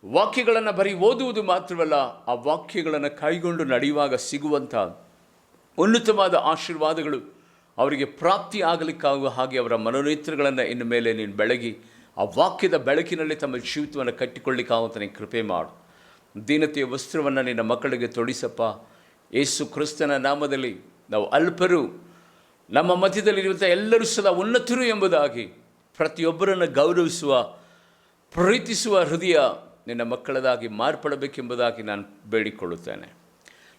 ವಾಕ್ಯಗಳನ್ನು ಬರೀ ಓದುವುದು ಮಾತ್ರವಲ್ಲ, ಆ ವಾಕ್ಯಗಳನ್ನು ಕೈಗೊಂಡು ನಡೆಯುವಾಗ ಸಿಗುವಂಥ ಉನ್ನತವಾದ ಆಶೀರ್ವಾದಗಳು ಅವರಿಗೆ ಪ್ರಾಪ್ತಿ ಆಗಲಿಕ್ಕಾಗುವ ಹಾಗೆ ಅವರ ಮನೋನೇತ್ರಗಳನ್ನು ಇನ್ನು ಮೇಲೆ ನೀನು ಬೆಳಗಿ ಆ ವಾಕ್ಯದ ಬೆಳಕಿನಲ್ಲಿ ತಮ್ಮ ಜೀವಿತವನ್ನು ಕಟ್ಟಿಕೊಳ್ಳಿಕ್ಕಾಗುವಂಥ ನೀನು ಕೃಪೆ ಮಾಡು. ದೀನತೆಯ ವಸ್ತ್ರವನ್ನು ನಿನ್ನ ಮಕ್ಕಳಿಗೆ ತೊಡಿಸಪ್ಪ. ಯೇಸು ಕ್ರಿಸ್ತನ ನಾಮದಲ್ಲಿ ನಾವು ಅಲ್ಪರು, ನಮ್ಮ ಮಧ್ಯದಲ್ಲಿರುವಂಥ ಎಲ್ಲರೂ ಸದಾ ಉನ್ನತರು ಎಂಬುದಾಗಿ ಪ್ರತಿಯೊಬ್ಬರನ್ನು ಗೌರವಿಸುವ ಪ್ರೀತಿಸುವ ಹೃದಯ ನಿನ್ನ ಮಕ್ಕಳದಾಗಿ ಮಾರ್ಪಡಬೇಕೆಂಬುದಾಗಿ ನಾನು ಬೇಡಿಕೊಳ್ಳುತ್ತೇನೆ.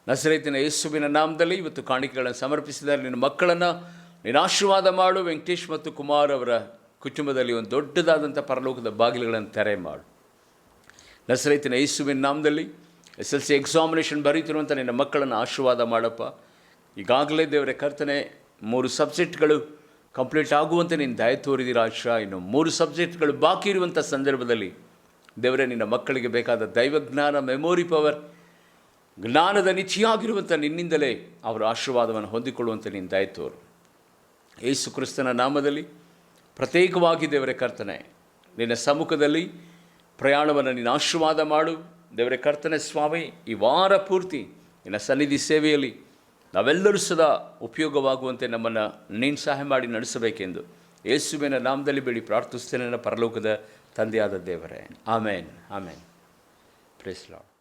ನಜರೇತಿನ ಯೇಸುವಿನ ನಾಮದಲ್ಲಿ ಇವತ್ತು ಕಾಣಿಕೆಗಳನ್ನು ಸಮರ್ಪಿಸಿದ್ದಾರೆ ನಿನ್ನ ಮಕ್ಕಳನ್ನು ನೀನು ಆಶೀರ್ವಾದ ಮಾಡು. ವೆಂಕಟೇಶ್ ಮತ್ತು ಕುಮಾರ್ ಅವರ ಕುಟುಂಬದಲ್ಲಿ ಒಂದು ದೊಡ್ಡದಾದಂಥ ಪರಲೋಕದ ಬಾಗಿಲುಗಳನ್ನು ತೆರೆ ಮಾಡು. ನಜರೇತಿನ ಯೇಸುವಿನ ನಾಮದಲ್ಲಿ SSLC ಎಕ್ಸಾಮಿನೇಷನ್ ಬರೀತಿರುವಂಥ ನಿನ್ನ ಮಕ್ಕಳನ್ನು ಆಶೀರ್ವಾದ ಮಾಡಪ್ಪ. ಈಗಾಗಲೇ ದೇವರ ಕರ್ತನೆ 3 ಸಬ್ಜೆಕ್ಟ್ಗಳು ಕಂಪ್ಲೀಟ್ ಆಗುವಂತೆ ನೀನು ದಯ ತೋರಿದಿರ ಆಶಾ. ಇನ್ನು 3 ಸಬ್ಜೆಕ್ಟ್ಗಳು ಬಾಕಿ ಇರುವಂಥ ಸಂದರ್ಭದಲ್ಲಿ ದೇವರೇ ನಿನ್ನ ಮಕ್ಕಳಿಗೆ ಬೇಕಾದ ದೈವಜ್ಞಾನ, ಮೆಮೊರಿ ಪವರ್, ಜ್ಞಾನದ ನಿಧಿಯಾಗಿರುವಂಥ ನಿನ್ನಿಂದಲೇ ಅವರ ಆಶೀರ್ವಾದವನ್ನು ಹೊಂದಿಕೊಳ್ಳುವಂತೆ ನೀನು ದಯ ತೋರು. ಯೇಸು ಕ್ರಿಸ್ತನ ನಾಮದಲ್ಲಿ ಪ್ರತ್ಯೇಕವಾಗಿ ದೇವರ ಕರ್ತನೆ ನಿನ್ನ ಸಮ್ಮುಖದಲ್ಲಿ ಪ್ರಯಾಣವನ್ನು ನೀನು ಆಶೀರ್ವಾದ ಮಾಡು. ದೇವರ ಕರ್ತನೆ ಸ್ವಾಮಿ, ಈ ವಾರ ಪೂರ್ತಿ ನಿನ್ನ ಸನ್ನಿಧಿ ಸೇವೆಯಲ್ಲಿ ನಾವೆಲ್ಲರೂ ಸದಾ ಉಪಯೋಗವಾಗುವಂತೆ ನಮ್ಮನ್ನು ನೀನು ಸಹಾಯ ಮಾಡಿ ನಡೆಸಬೇಕೆಂದು ಯೇಸುವಿನ ನಾಮದಲ್ಲಿ ಬೇಡಿ ಪ್ರಾರ್ಥಿಸ್ತೇನೆ, ನನ್ನ ಪರಲೋಕದ ತಂದೆಯಾದ ದೇವರೇ. Amen, amen. Praise lord.